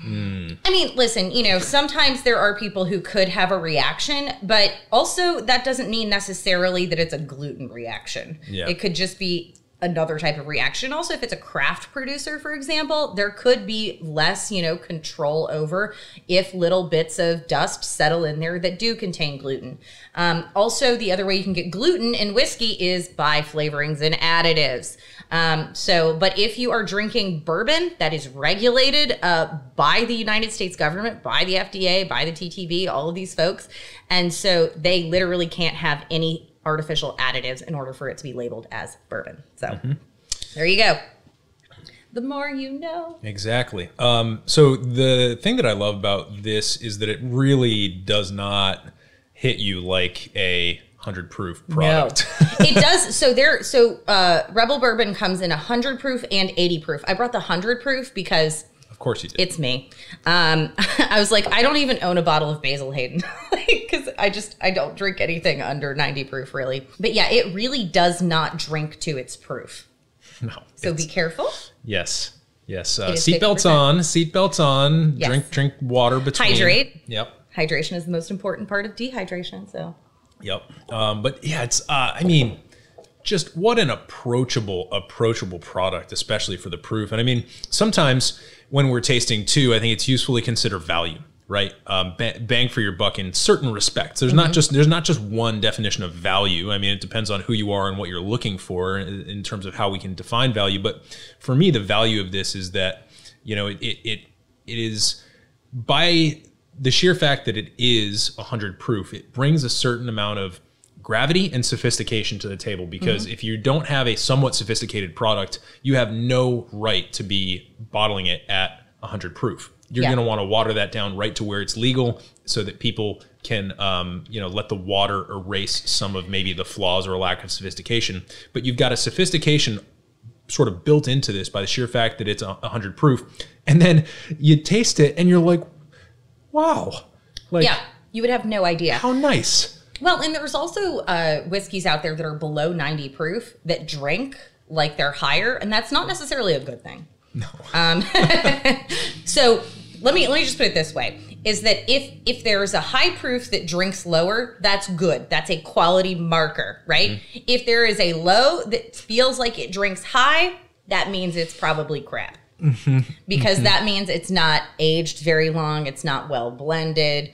I mean, listen, you know, sometimes there are people who could have a reaction, but also that doesn't mean necessarily that it's a gluten reaction. Yeah. It could just be another type of reaction. Also, if it's a craft producer, for example, there could be less, you know, control over if little bits of dust settle in there that do contain gluten. Also, the other way you can get gluten in whiskey is by flavorings and additives. But if you are drinking bourbon that is regulated by the United States government, by the FDA, by the TTB, all of these folks, and so they literally can't have any artificial additives in order for it to be labeled as bourbon. So there you go. The more you know. Exactly. So the thing that I love about this is that it really does not hit you like a 100 proof product. No. It does. So Rebel Bourbon comes in 100 proof and 80 proof. I brought the 100 proof because of course you did. It's me. I was like, I don't even own a bottle of Basil Hayden because I don't drink anything under 90 proof really. But yeah, it really does not drink to its proof. No. So be careful. Yes. Seatbelts on. Seatbelts on. Yes. Drink water between. Hydrate. Yep. Hydration is the most important part of dehydration. So Yep. But yeah, it's, I mean, just what an approachable product, especially for the proof. And I mean, sometimes when we're tasting too, I think it's useful to consider value, right? Bang for your buck in certain respects. There's not just one definition of value. I mean, it depends on who you are and what you're looking for in terms of how we can define value. But for me, the value of this is that, you know, it is, by the sheer fact that it is 100 proof, it brings a certain amount of gravity and sophistication to the table, because if you don't have a somewhat sophisticated product, you have no right to be bottling it at 100 proof. You're going to want to water that down right to where it's legal, so that people can, you know, let the water erase some of maybe the flaws or lack of sophistication. But you've got a sophistication sort of built into this by the sheer fact that it's 100 proof. And then you taste it and you're like, wow. Like, yeah, you would have no idea. How nice. Well, and there's also whiskeys out there that are below 90 proof that drink like they're higher, and that's not necessarily a good thing. No. So let me just put it this way, is that if there is a high proof that drinks lower, that's good. That's a quality marker, right? If there is a low that feels like it drinks high, that means it's probably crap. Because that means it's not aged very long. It's not well blended.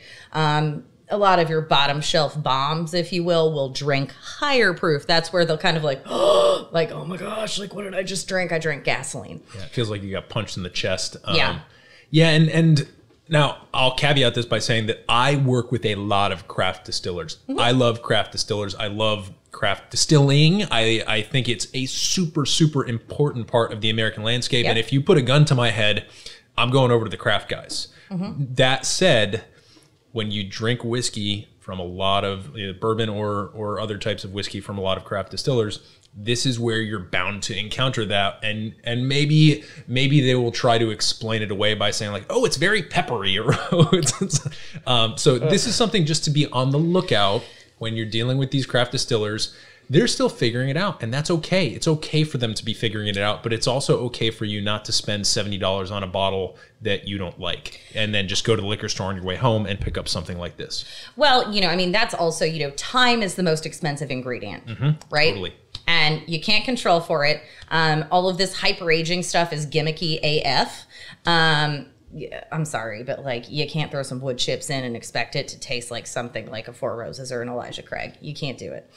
A lot of your bottom shelf bombs, if you will drink higher proof. That's where they'll kind of like, oh my gosh, like what did I just drink? I drank gasoline. Yeah, it feels like you got punched in the chest. Yeah. Yeah, and now I'll caveat this by saying that I work with a lot of craft distillers. I love craft distillers. I love craft distilling. I think it's a super, super important part of the American landscape. Yep. And if you put a gun to my head, I'm going over to the craft guys. That said, when you drink whiskey from a lot of bourbon or other types of whiskey from a lot of craft distillers, this is where you're bound to encounter that. And maybe they will try to explain it away by saying like, oh, it's very peppery. Or so this is something just to be on the lookout when you're dealing with these craft distillers. They're still figuring it out, and that's okay. It's okay for them to be figuring it out, but it's also okay for you not to spend $70 on a bottle that you don't like, and then just go to the liquor store on your way home and pick up something like this. Well, I mean, that's also, time is the most expensive ingredient, right? Totally. And you can't control for it. All of this hyper aging stuff is gimmicky AF. Yeah, I'm sorry, but like you can't throw some wood chips in and expect it to taste like something like a Four Roses or an Elijah Craig. You can't do it.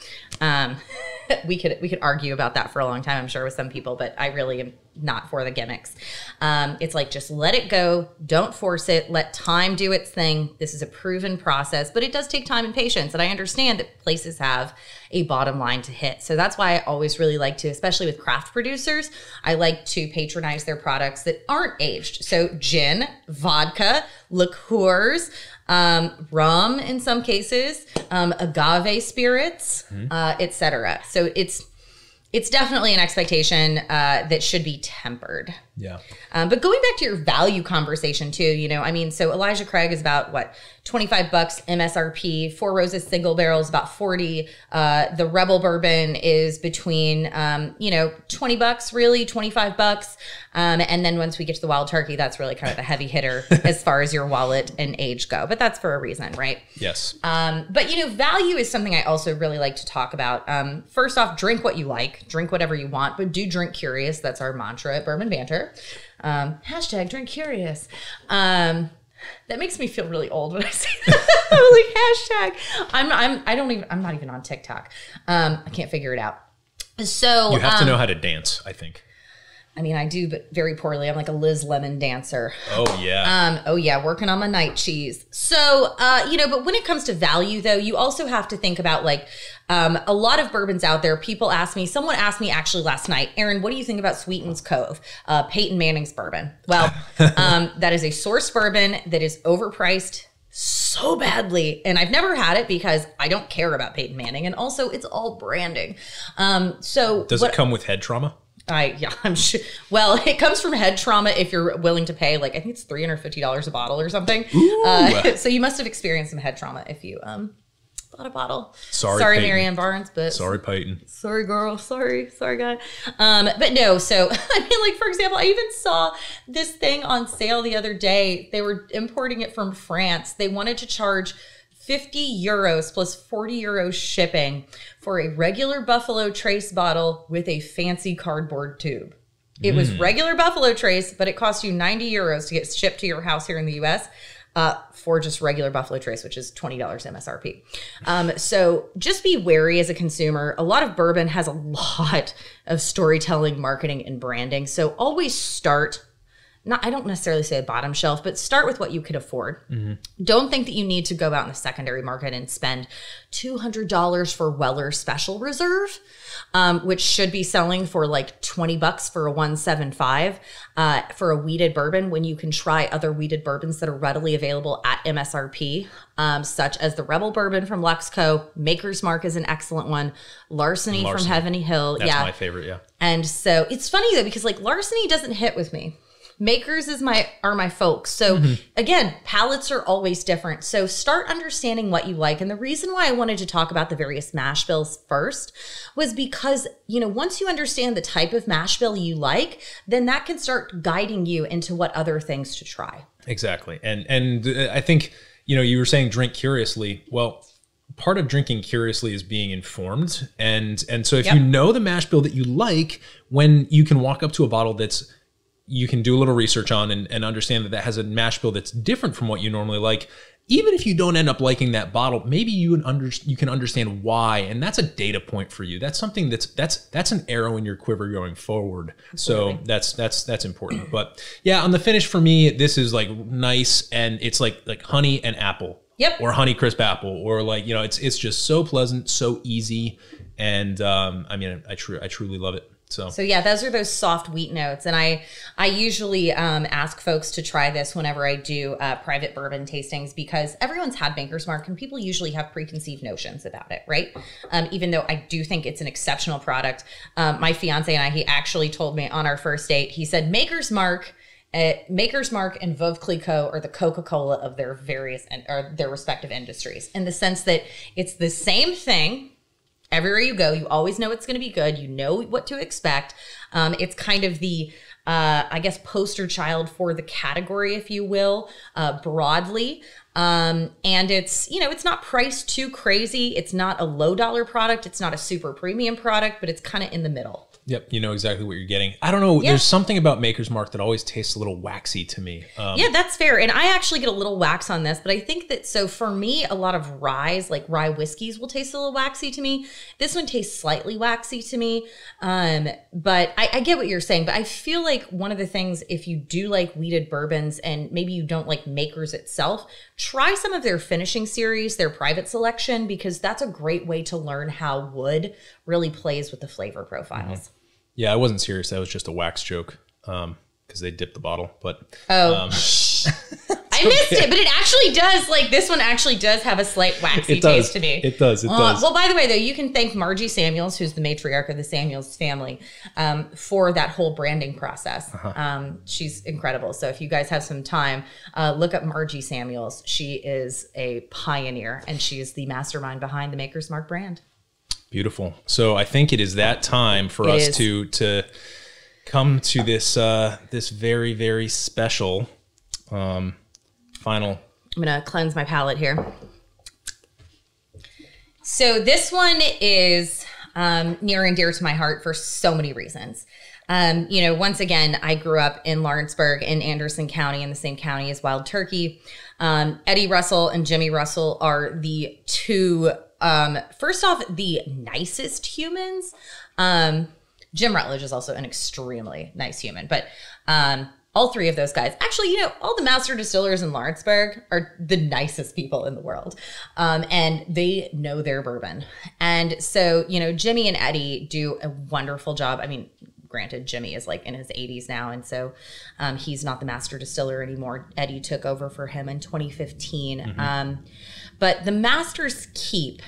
We could argue about that for a long time, I'm sure, with some people, but I really am not for the gimmicks. It's like, just let it go. Don't force it. Let time do its thing. This is a proven process, but it does take time and patience. And I understand that places have a bottom line to hit. So that's why I always really like to, especially with craft producers, I like to patronize their products that aren't aged. So gin, vodka, liqueurs, rum in some cases, agave spirits, etc. So it's definitely an expectation that should be tempered. Yeah. But going back to your value conversation too, I mean, so Elijah Craig is about what, $25 MSRP. Four Roses single barrel is about 40. The Rebel Bourbon is between, $20 really, $25. And then once we get to the Wild Turkey, that's really kind of the heavy hitter as far as your wallet and age go. But that's for a reason, right? Yes. But value is something I also really like to talk about. First off, drink what you like, drink whatever you want, but do drink curious. That's our mantra at Bourbon Banter. Hashtag drink curious. That makes me feel really old when I say that. I'm like, hashtag. I'm not even on TikTok. I can't figure it out. So you have to know how to dance, I think. I mean, I do, but very poorly. I'm like a Liz Lemon dancer. Oh, yeah. Working on my night cheese. So, but when it comes to value, though, you also have to think about like a lot of bourbons out there. Someone asked me actually last night, Erin, what do you think about Sweetens Cove, Peyton Manning's bourbon? Well, that is a sourced bourbon that is overpriced so badly. And I've never had it because I don't care about Peyton Manning. And also it's all branding. Does it come with head trauma? I'm sure. Well, it comes from head trauma if you're willing to pay, like, I think it's $350 a bottle or something. So you must have experienced some head trauma if you bought a bottle. Sorry, Marianne Barnes, but sorry, Peyton. Sorry, girl. Sorry, guy. But no. So I mean, like, for example, I even saw this thing on sale the other day. They were importing it from France. They wanted to charge €50 plus €40 shipping for a regular Buffalo Trace bottle with a fancy cardboard tube. It was regular Buffalo Trace, but it cost you €90 to get shipped to your house here in the US for just regular Buffalo Trace, which is $20 MSRP. So just be wary as a consumer. A lot of bourbon has a lot of storytelling, marketing, and branding. So always start. I don't necessarily say a bottom shelf, but start with what you could afford. Don't think that you need to go out in the secondary market and spend $200 for Weller Special Reserve, which should be selling for like $20 for a 175 for a wheated bourbon, when you can try other wheated bourbons that are readily available at MSRP, such as the Rebel Bourbon from Luxco. Maker's Mark is an excellent one. Larceny from Heavenly Hill. That's my favorite, yeah. And so it's funny though, because like Larceny doesn't hit with me. Makers are my folks. So again, palates are always different. So start understanding what you like. And the reason why I wanted to talk about the various mash bills first was because, once you understand the type of mash bill you like, then that can start guiding you into what other things to try. Exactly. And I think, you were saying drink curiously. Well, part of drinking curiously is being informed. And so if you know the mash bill that you like, when you can walk up to a bottle you can do a little research on and understand that has a mash bill that's different from what you normally like. Even if you don't end up liking that bottle, maybe you can understand why, and that's a data point for you. That's something that's an arrow in your quiver going forward. So that's important. But yeah, on the finish for me, this is like nice, and it's like honey and apple. Yep. Or honey crisp apple, or it's just so pleasant, so easy, and I truly love it. So yeah, those are those soft wheat notes. And I usually ask folks to try this whenever I do private bourbon tastings, because everyone's had Maker's Mark and people usually have preconceived notions about it, right? Even though I do think it's an exceptional product. My fiance and he actually told me on our first date, he said Maker's Mark and Veuve Clicquot are the Coca-Cola of their their respective industries, in the sense that it's the same thing. Everywhere you go, you always know it's going to be good. You know what to expect. It's kind of the, poster child for the category, if you will, broadly. And it's, it's not priced too crazy. It's not a low dollar product. It's not a super premium product, but it's kind of in the middle. Yep, you know exactly what you're getting. I don't know, there's something about Maker's Mark that always tastes a little waxy to me. Yeah, that's fair. And I actually get a little wax on this, but I think that, so for me, a lot of rye whiskeys will taste a little waxy to me. This one tastes slightly waxy to me. But I get what you're saying, but I feel like one of the things, if you do like wheated bourbons and maybe you don't like Maker's itself, try some of their finishing series, their private selection, because that's a great way to learn how wood really plays with the flavor profiles. Yeah, I wasn't serious. That was just a wax joke, because they dipped the bottle. But I missed it, but it actually does. Like, this one actually does have a slight waxy taste to me. It does. Well, by the way, though, you can thank Margie Samuels, who's the matriarch of the Samuels family, for that whole branding process. She's incredible. So if you guys have some time, look up Margie Samuels. She is a pioneer, and she is the mastermind behind the Maker's Mark brand. Beautiful. So I think it is that time for us to come to this this very, very special final. I'm gonna cleanse my palate here. So this one is near and dear to my heart for so many reasons. Once again, I grew up in Lawrenceburg in Anderson County, in the same county as Wild Turkey. Eddie Russell and Jimmy Russell are the two, first off, the nicest humans. Jim Rutledge is also an extremely nice human, but all three of those guys, actually, all the master distillers in Lawrenceburg are the nicest people in the world. And they know their bourbon. And so, Jimmy and Eddie do a wonderful job. I mean, granted, Jimmy is like in his 80s now, and so he's not the master distiller anymore. Eddie took over for him in 2015. But the Master's Keep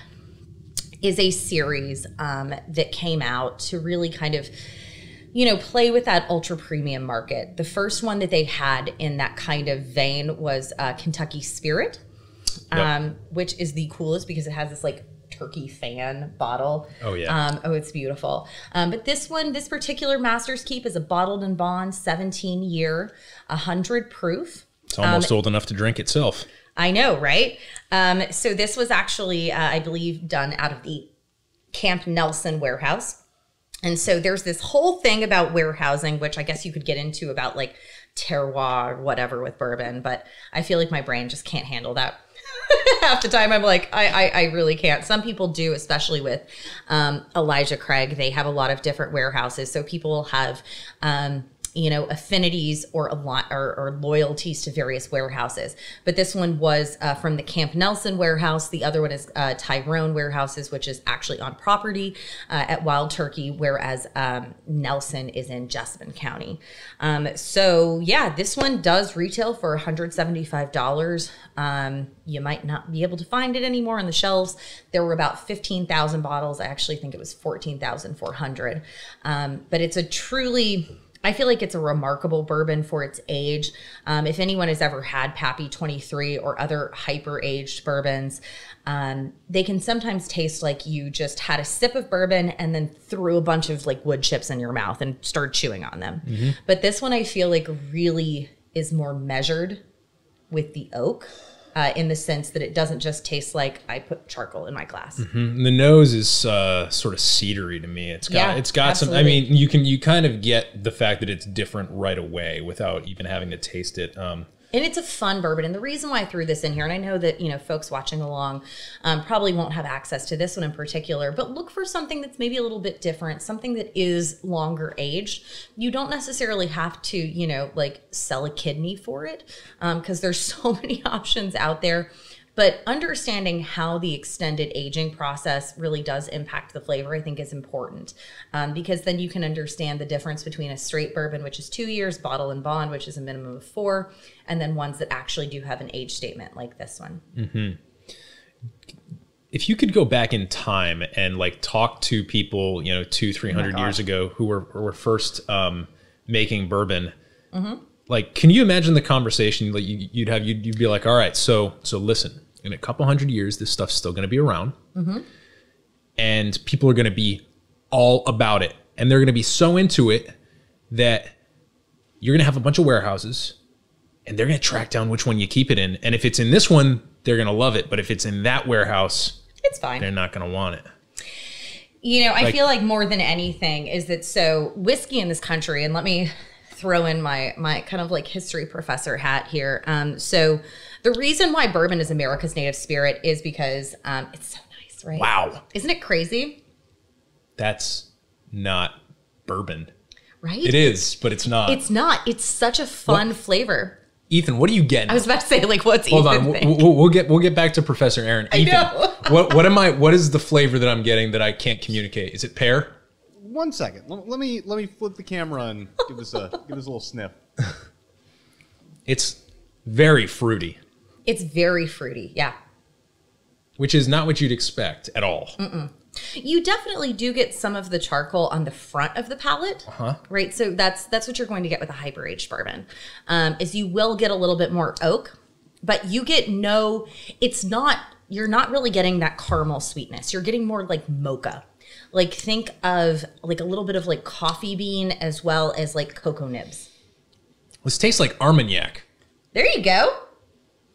is a series that came out to really kind of, play with that ultra premium market. The first one that they had in that kind of vein was Kentucky Spirit, which is the coolest because it has this like turkey fan bottle. Oh yeah. It's beautiful. But this particular Master's Keep is a bottled and bond 17-year, 100 proof. It's almost old enough to drink itself. I know, right? So this was actually, I believe, done out of the Camp Nelson warehouse. And so there's this whole thing about warehousing, which I guess you could get into about like terroir or whatever with bourbon, but I feel like my brain just can't handle that. Half the time I'm like, I really can't. Some people do, especially with Elijah Craig. They have a lot of different warehouses. So people have, affinities or loyalties to various warehouses. But this one was from the Camp Nelson warehouse. The other one is Tyrone warehouses, which is actually on property at Wild Turkey, whereas Nelson is in Jessamine County. So yeah, this one does retail for $175. You might not be able to find it anymore on the shelves. There were about 15,000 bottles. I actually think it was 14,400. But it's a truly... I feel like it's a remarkable bourbon for its age. If anyone has ever had Pappy 23 or other hyper-aged bourbons, they can sometimes taste like you just had a sip of bourbon and then threw a bunch of like wood chips in your mouth and started chewing on them. Mm-hmm. But this one I feel like really is more measured with the oak. In the sense that it doesn't just taste like I put charcoal in my glass. Mm-hmm. The nose is sort of cedary to me. It's got absolutely. some. I mean, you kind of get the fact that it's different right away without even having to taste it. And it's a fun bourbon. And the reason why I threw this in here, and I know that, folks watching along probably won't have access to this one in particular, but look for something that's maybe a little bit different, something that is longer aged. You don't necessarily have to, sell a kidney for it because there's so many options out there. But understanding how the extended aging process really does impact the flavor, I think is important because then you can understand the difference between a straight bourbon, which is 2 years, bottle and bond, which is a minimum of 4, and then ones that actually do have an age statement like this one. Mm-hmm. If you could go back in time and like talk to people, 200-300 years ago who were first making bourbon, mm-hmm. like, can you imagine the conversation that you'd be like, all right, so listen. In a couple hundred years, this stuff's still going to be around. Mm-hmm. And people are going to be all about it. And they're going to be so into it that you're going to have a bunch of warehouses and they're going to track down which one you keep it in. And if it's in this one, they're going to love it. But if it's in that warehouse, it's fine. They're not going to want it. I feel like more than anything is that so whiskey in this country, and let me throw in my kind of like history professor hat here. So the reason why bourbon is America's native spirit is because it's so nice, right? Wow. Isn't it crazy? That's not bourbon. Right? It is, but it's not. It's not. It's such a fun flavor. Ethan, what are you getting? I was about to say, like, what's Hold Ethan on. think? We'll get back to Professor Erin. I Ethan, know. what is the flavor that I'm getting that I can't communicate? Is it pear? 1 second. Let me flip the camera and give this a little sniff. It's very fruity. It's very fruity, yeah. Which is not what you'd expect at all. Mm-mm. You definitely do get some of the charcoal on the front of the palate, right? So that's what you're going to get with a hyper-aged bourbon, is you will get a little bit more oak, but you get you're not really getting that caramel sweetness. You're getting more like mocha. Like think of like a little bit of like coffee bean as well as like cocoa nibs. This tastes like Armagnac. There you go.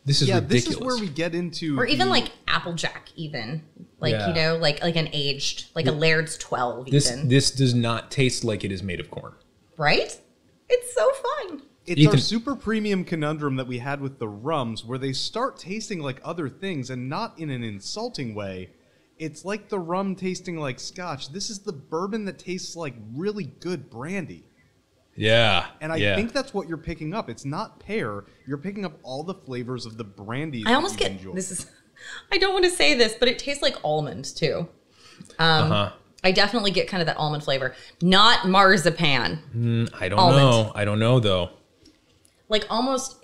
This is ridiculous. This is where we get into... Or even like Applejack even. Like, like an aged, like a Laird's 12 even. This does not taste like it is made of corn. Right? It's so fun. It's our super premium conundrum that we had with the rums where they start tasting like other things and not in an insulting way. It's like the rum tasting like scotch. This is the bourbon that tastes like really good brandy. Yeah. And I think that's what you're picking up. It's not pear. You're picking up all the flavors of the brandy. I almost get I don't want to say this, but it tastes like almond too. I definitely get kind of that almond flavor. Not marzipan. I don't know. I don't know though. Like almost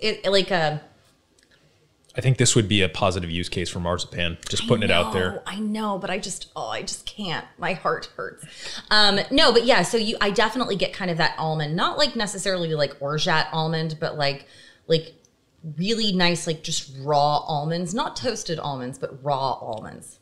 I think this would be a positive use case for marzipan. Just putting it out there. I know, but I just can't. My heart hurts. No, but yeah, so I definitely get kind of that almond, not like necessarily like orgeat almond, but like really nice, like just raw almonds, not toasted almonds, but raw almonds.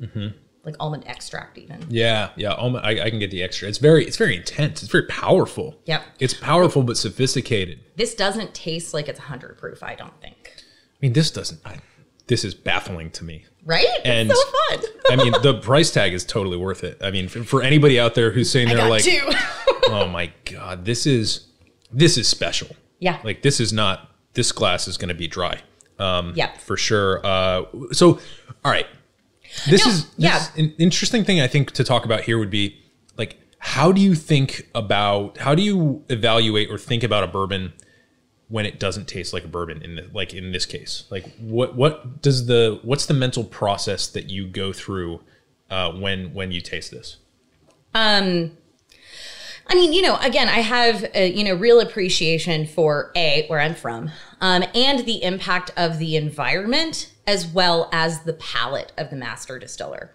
Mm-hmm. Like almond extract even. Yeah. Almond, I can get the extra. It's very intense. It's very powerful. Yep. It's powerful but sophisticated. This doesn't taste like it's 100 proof, I don't think. mean, this this is baffling to me. Right? And it's so fun. I mean, the price tag is totally worth it. I mean, for anybody out there who's saying they're like, oh my God, this is special. Yeah. Like this glass is going to be dry. Yeah. For sure. So, all right. This is an interesting thing I think to talk about here would be like, how do you evaluate or think about a bourbon when it doesn't taste like a bourbon in this case? Like what's the mental process that you go through when you taste this? I mean, again, I have real appreciation for where I'm from, and the impact of the environment as well as the palate of the master distiller.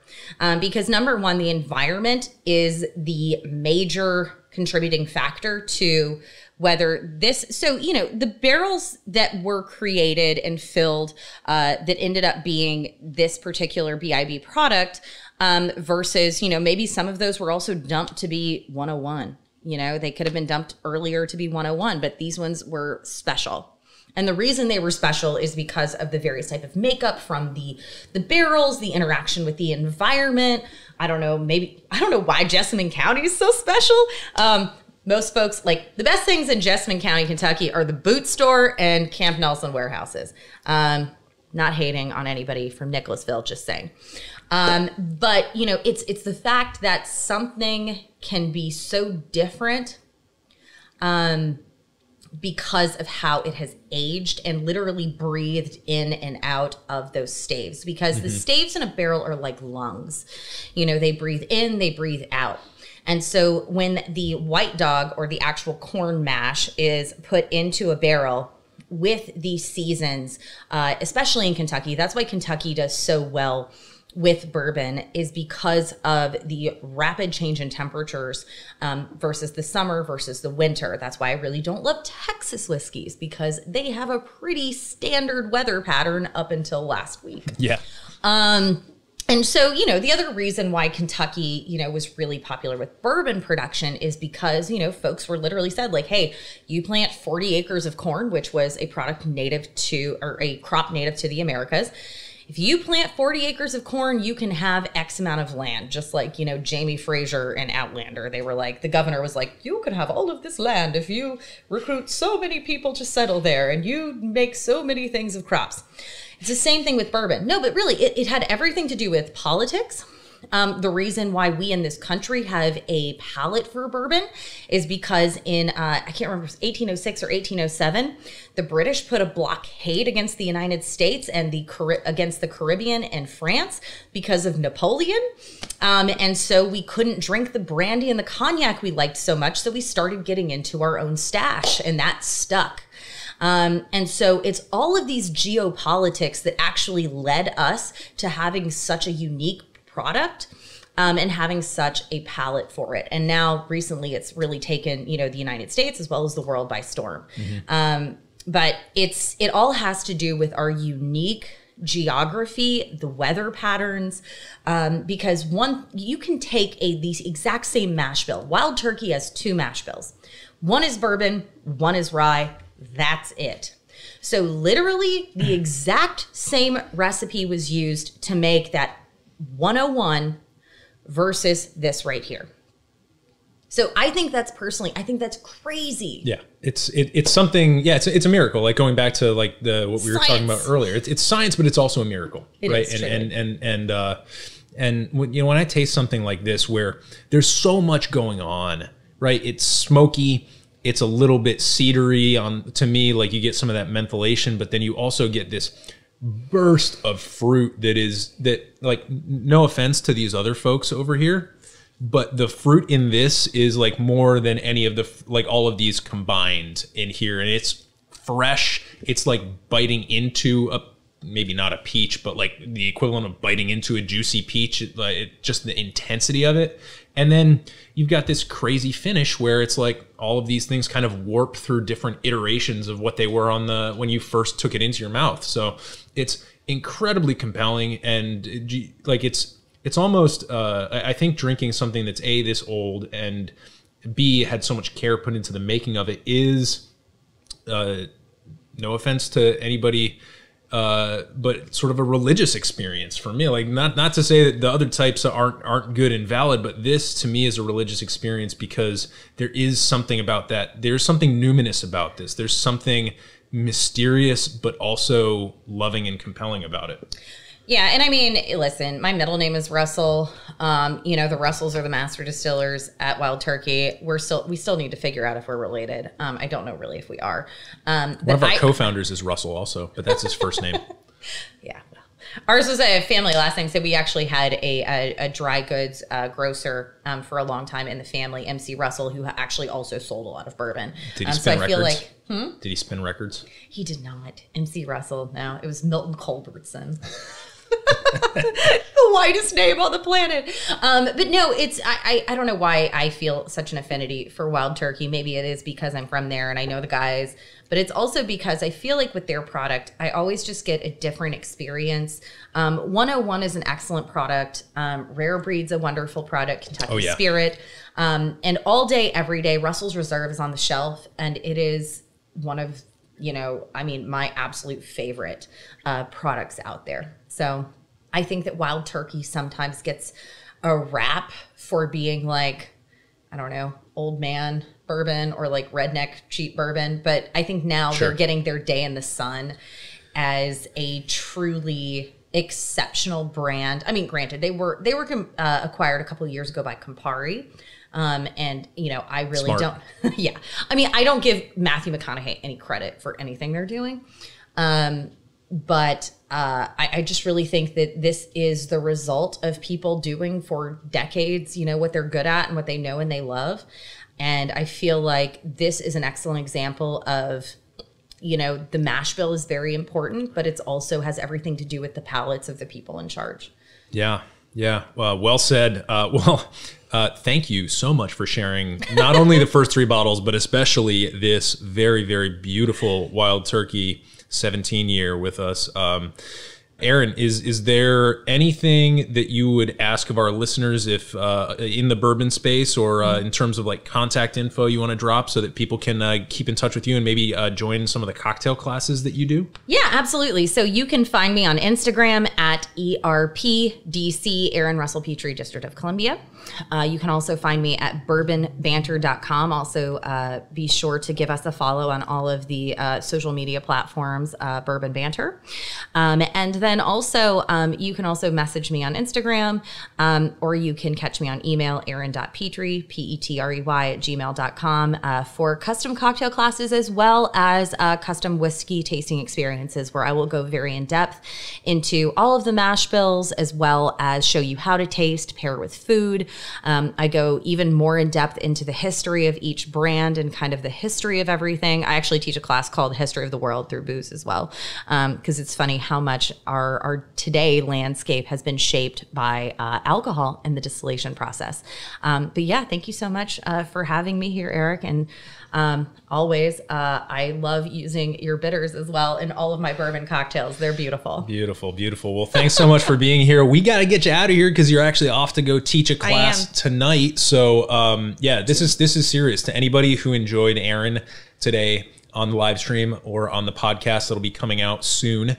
Because number one, the environment is the major contributing factor to whether the barrels that were created and filled that ended up being this particular BIB product versus, maybe some of those were also dumped to be 101. They could have been dumped earlier to be 101, but these ones were special. And the reason they were special is because of the various type of makeup from the barrels, the interaction with the environment. I don't know why Jessamine County is so special. Most folks, like, the best things in Jessamine County, Kentucky are the boot store and Camp Nelson warehouses. Not hating on anybody from Nicholasville, just saying. But, it's the fact that something can be so different because of how it has aged and literally breathed in and out of those staves. Because the staves in a barrel are like lungs. They breathe in, they breathe out. And so when the white dog or the actual corn mash is put into a barrel with these seasons, especially in Kentucky, that's why Kentucky does so well with bourbon, is because of the rapid change in temperatures versus the summer versus the winter. That's why I really don't love Texas whiskeys, because they have a pretty standard weather pattern up until last week. Yeah. And so, the other reason why Kentucky, was really popular with bourbon production is because, folks were literally said, like, hey, you plant 40 acres of corn, which was a crop native to the Americas. If you plant 40 acres of corn, you can have X amount of land, just like, Jamie Fraser and Outlander. They were like, the governor was like, you can have all of this land if you recruit so many people to settle there and you make so many things of crops. It's the same thing with bourbon. No, but really, it had everything to do with politics. The reason why we in this country have a palate for bourbon is because in, I can't remember, if it was 1806 or 1807, the British put a blockade against the United States and against the Caribbean and France because of Napoleon. And so we couldn't drink the brandy and the cognac we liked so much, so we started getting into our own stash, and that stuck. And so it's all of these geopolitics that actually led us to having such a unique product and having such a palate for it. And now recently it's really taken, the United States as well as the world by storm. But it all has to do with our unique geography, the weather patterns, because you can take the exact same mash bill. Wild Turkey has 2 mash bills. One is bourbon, one is rye. That's it. So literally the exact same recipe was used to make that 101 versus this right here. So I think that's crazy. Yeah, it's something. Yeah, it's a miracle. Like going back to like what we were talking about earlier. It's science, but it's also a miracle, right? And when I taste something like this, where there's so much going on, right? It's smoky. It's a little bit cedary to me, like you get some of that mentholation, but then you also get this burst of fruit that like, no offense to these other folks over here, but the fruit in this is like more than any of all of these combined in here. And it's fresh. It's like biting into maybe not a peach, but like the equivalent of biting into a juicy peach, just the intensity of it. And then you've got this crazy finish where it's like all of these things kind of warp through different iterations of what they were when you first took it into your mouth. So it's incredibly compelling, and like it's almost I think drinking something that's A, this old, and B, had so much care put into the making of it is no offense to anybody but sort of a religious experience for me. Like not to say that the other types aren't good and valid, but this to me is a religious experience because there is something about that. There's something numinous about this. There's something mysterious, but also loving and compelling about it. Yeah, and I mean, listen, my middle name is Russell. The Russells are the master distillers at Wild Turkey. We still need to figure out if we're related. I don't know really if we are. One of our co-founders is Russell also, but that's his first name. Yeah. Ours was a family last name, so we actually had a dry goods grocer for a long time in the family, MC Russell, who actually also sold a lot of bourbon. Did he spin records? Feel like, Did he spin records? He did not. MC Russell, no. It was Milton Culbertson. The whitest name on the planet. But no, I don't know why I feel such an affinity for Wild Turkey. Maybe it is because I'm from there and I know the guys, but it's also because I feel like with their product, I always just get a different experience. 101 is an excellent product. Rare Breed's a wonderful product. Kentucky Spirit. And all day, every day, Russell's Reserve is on the shelf, and it is one of, my absolute favorite products out there. So I think that Wild Turkey sometimes gets a rap for being like, I don't know, old man bourbon or like redneck cheap bourbon. But I think now they're getting their day in the sun as a truly exceptional brand. I mean, granted, they were acquired a couple of years ago by Campari. I really don't. Yeah. I mean, I don't give Matthew McConaughey any credit for anything they're doing. But I just really think that this is the result of people doing for decades, what they're good at and what they know and they love. And I feel like this is an excellent example of, the mash bill is very important, but it's also has everything to do with the palates of the people in charge. Yeah. Yeah. Well said. Thank you so much for sharing not only the first 3 bottles, but especially this very, very beautiful Wild Turkey 17-year with us. Erin, is there anything that you would ask of our listeners if in the bourbon space or in terms of like contact info you want to drop so that people can keep in touch with you and maybe join some of the cocktail classes that you do? Yeah, absolutely. So you can find me on Instagram at ERPDC, Erin Russell Petrey, District of Columbia. You can also find me at bourbonbanter.com. Also, be sure to give us a follow on all of the social media platforms, Bourbon Banter. And then also, you can also message me on Instagram, or you can catch me on email, erin.petrey, Petrey, @gmail.com, for custom cocktail classes as well as custom whiskey tasting experiences where I will go very in depth into all of the mash bills as well as show you how to taste, pair with food. I go even more in depth into the history of each brand and kind of the history of everything. I actually teach a class called History of the World Through Booze as well, because it's funny how much our today landscape has been shaped by alcohol in the distillation process. But yeah, thank you so much for having me here, Eric. And always, I love using your bitters as well in all of my bourbon cocktails. They're beautiful. Beautiful, beautiful. Well, thanks so much for being here. We got to get you out of here because you're actually off to go teach a class tonight. So yeah, this is serious. To anybody who enjoyed Erin today on the live stream or on the podcast that'll be coming out soon,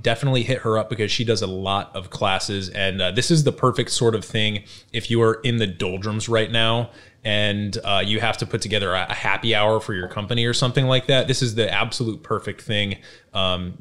definitely hit her up because she does a lot of classes. And this is the perfect sort of thing if you are in the doldrums right now and you have to put together a happy hour for your company or something like that. This is the absolute perfect thing.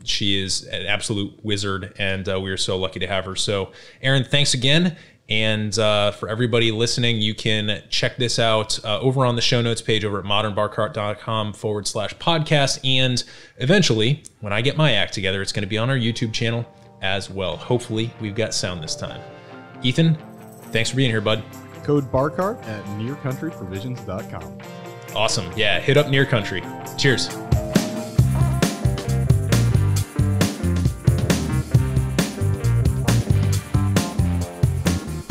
She is an absolute wizard, and we are so lucky to have her. So, Erin, thanks again. And for everybody listening, you can check this out over on the show notes page over at modernbarcart.com/podcast. And eventually, when I get my act together, it's going to be on our YouTube channel as well. Hopefully, we've got sound this time. Ethan, thanks for being here, bud. Code BARCART at nearcountryprovisions.com. Awesome. Yeah, hit up Near Country. Cheers.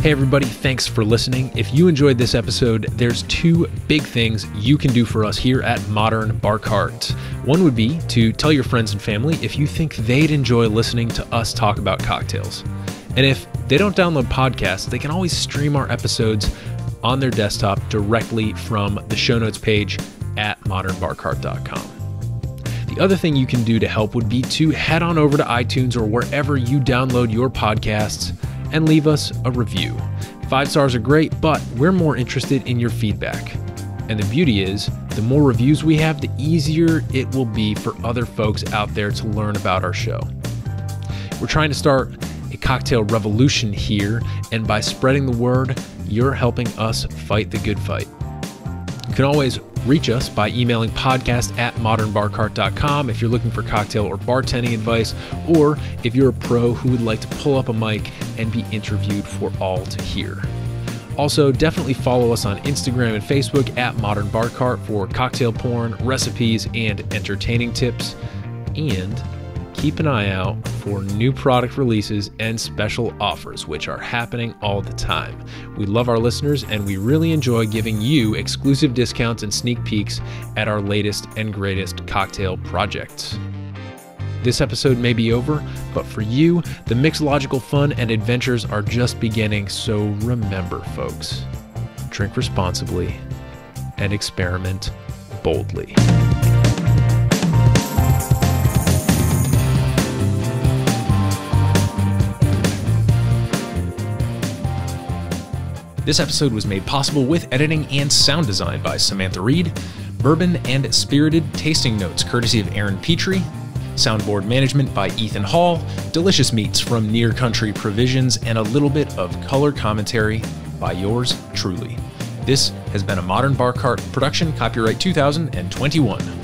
Hey everybody, thanks for listening. If you enjoyed this episode, there's 2 big things you can do for us here at Modern Bar Cart. One would be to tell your friends and family if you think they'd enjoy listening to us talk about cocktails. And if they don't download podcasts, they can always stream our episodes on their desktop directly from the show notes page at modernbarcart.com. The The other thing you can do to help would be to head on over to iTunes or wherever you download your podcasts and leave us a review. 5 stars are great, but we're more interested in your feedback. And the beauty is, the more reviews we have, the easier it will be for other folks out there to learn about our show. We're trying to start a cocktail revolution here, and by spreading the word, you're helping us fight the good fight. You can always reach us by emailing podcast@modernbarcart.com if you're looking for cocktail or bartending advice, or if you're a pro who would like to pull up a mic and be interviewed for all to hear. Also, definitely follow us on Instagram and Facebook @modernbarcart for cocktail porn, recipes, and entertaining tips. And keep an eye out for new product releases and special offers, which are happening all the time. We love our listeners, and we really enjoy giving you exclusive discounts and sneak peeks at our latest and greatest cocktail projects. This episode may be over, but for you, the mixological fun and adventures are just beginning, so remember, folks, drink responsibly and experiment boldly. This episode was made possible with editing and sound design by Samantha Reed, bourbon and spirited tasting notes courtesy of Erin Petrey, soundboard management by Ethan Hall, delicious meats from Near Country Provisions, and a little bit of color commentary by yours truly. This has been a Modern Bar Cart production, copyright 2021.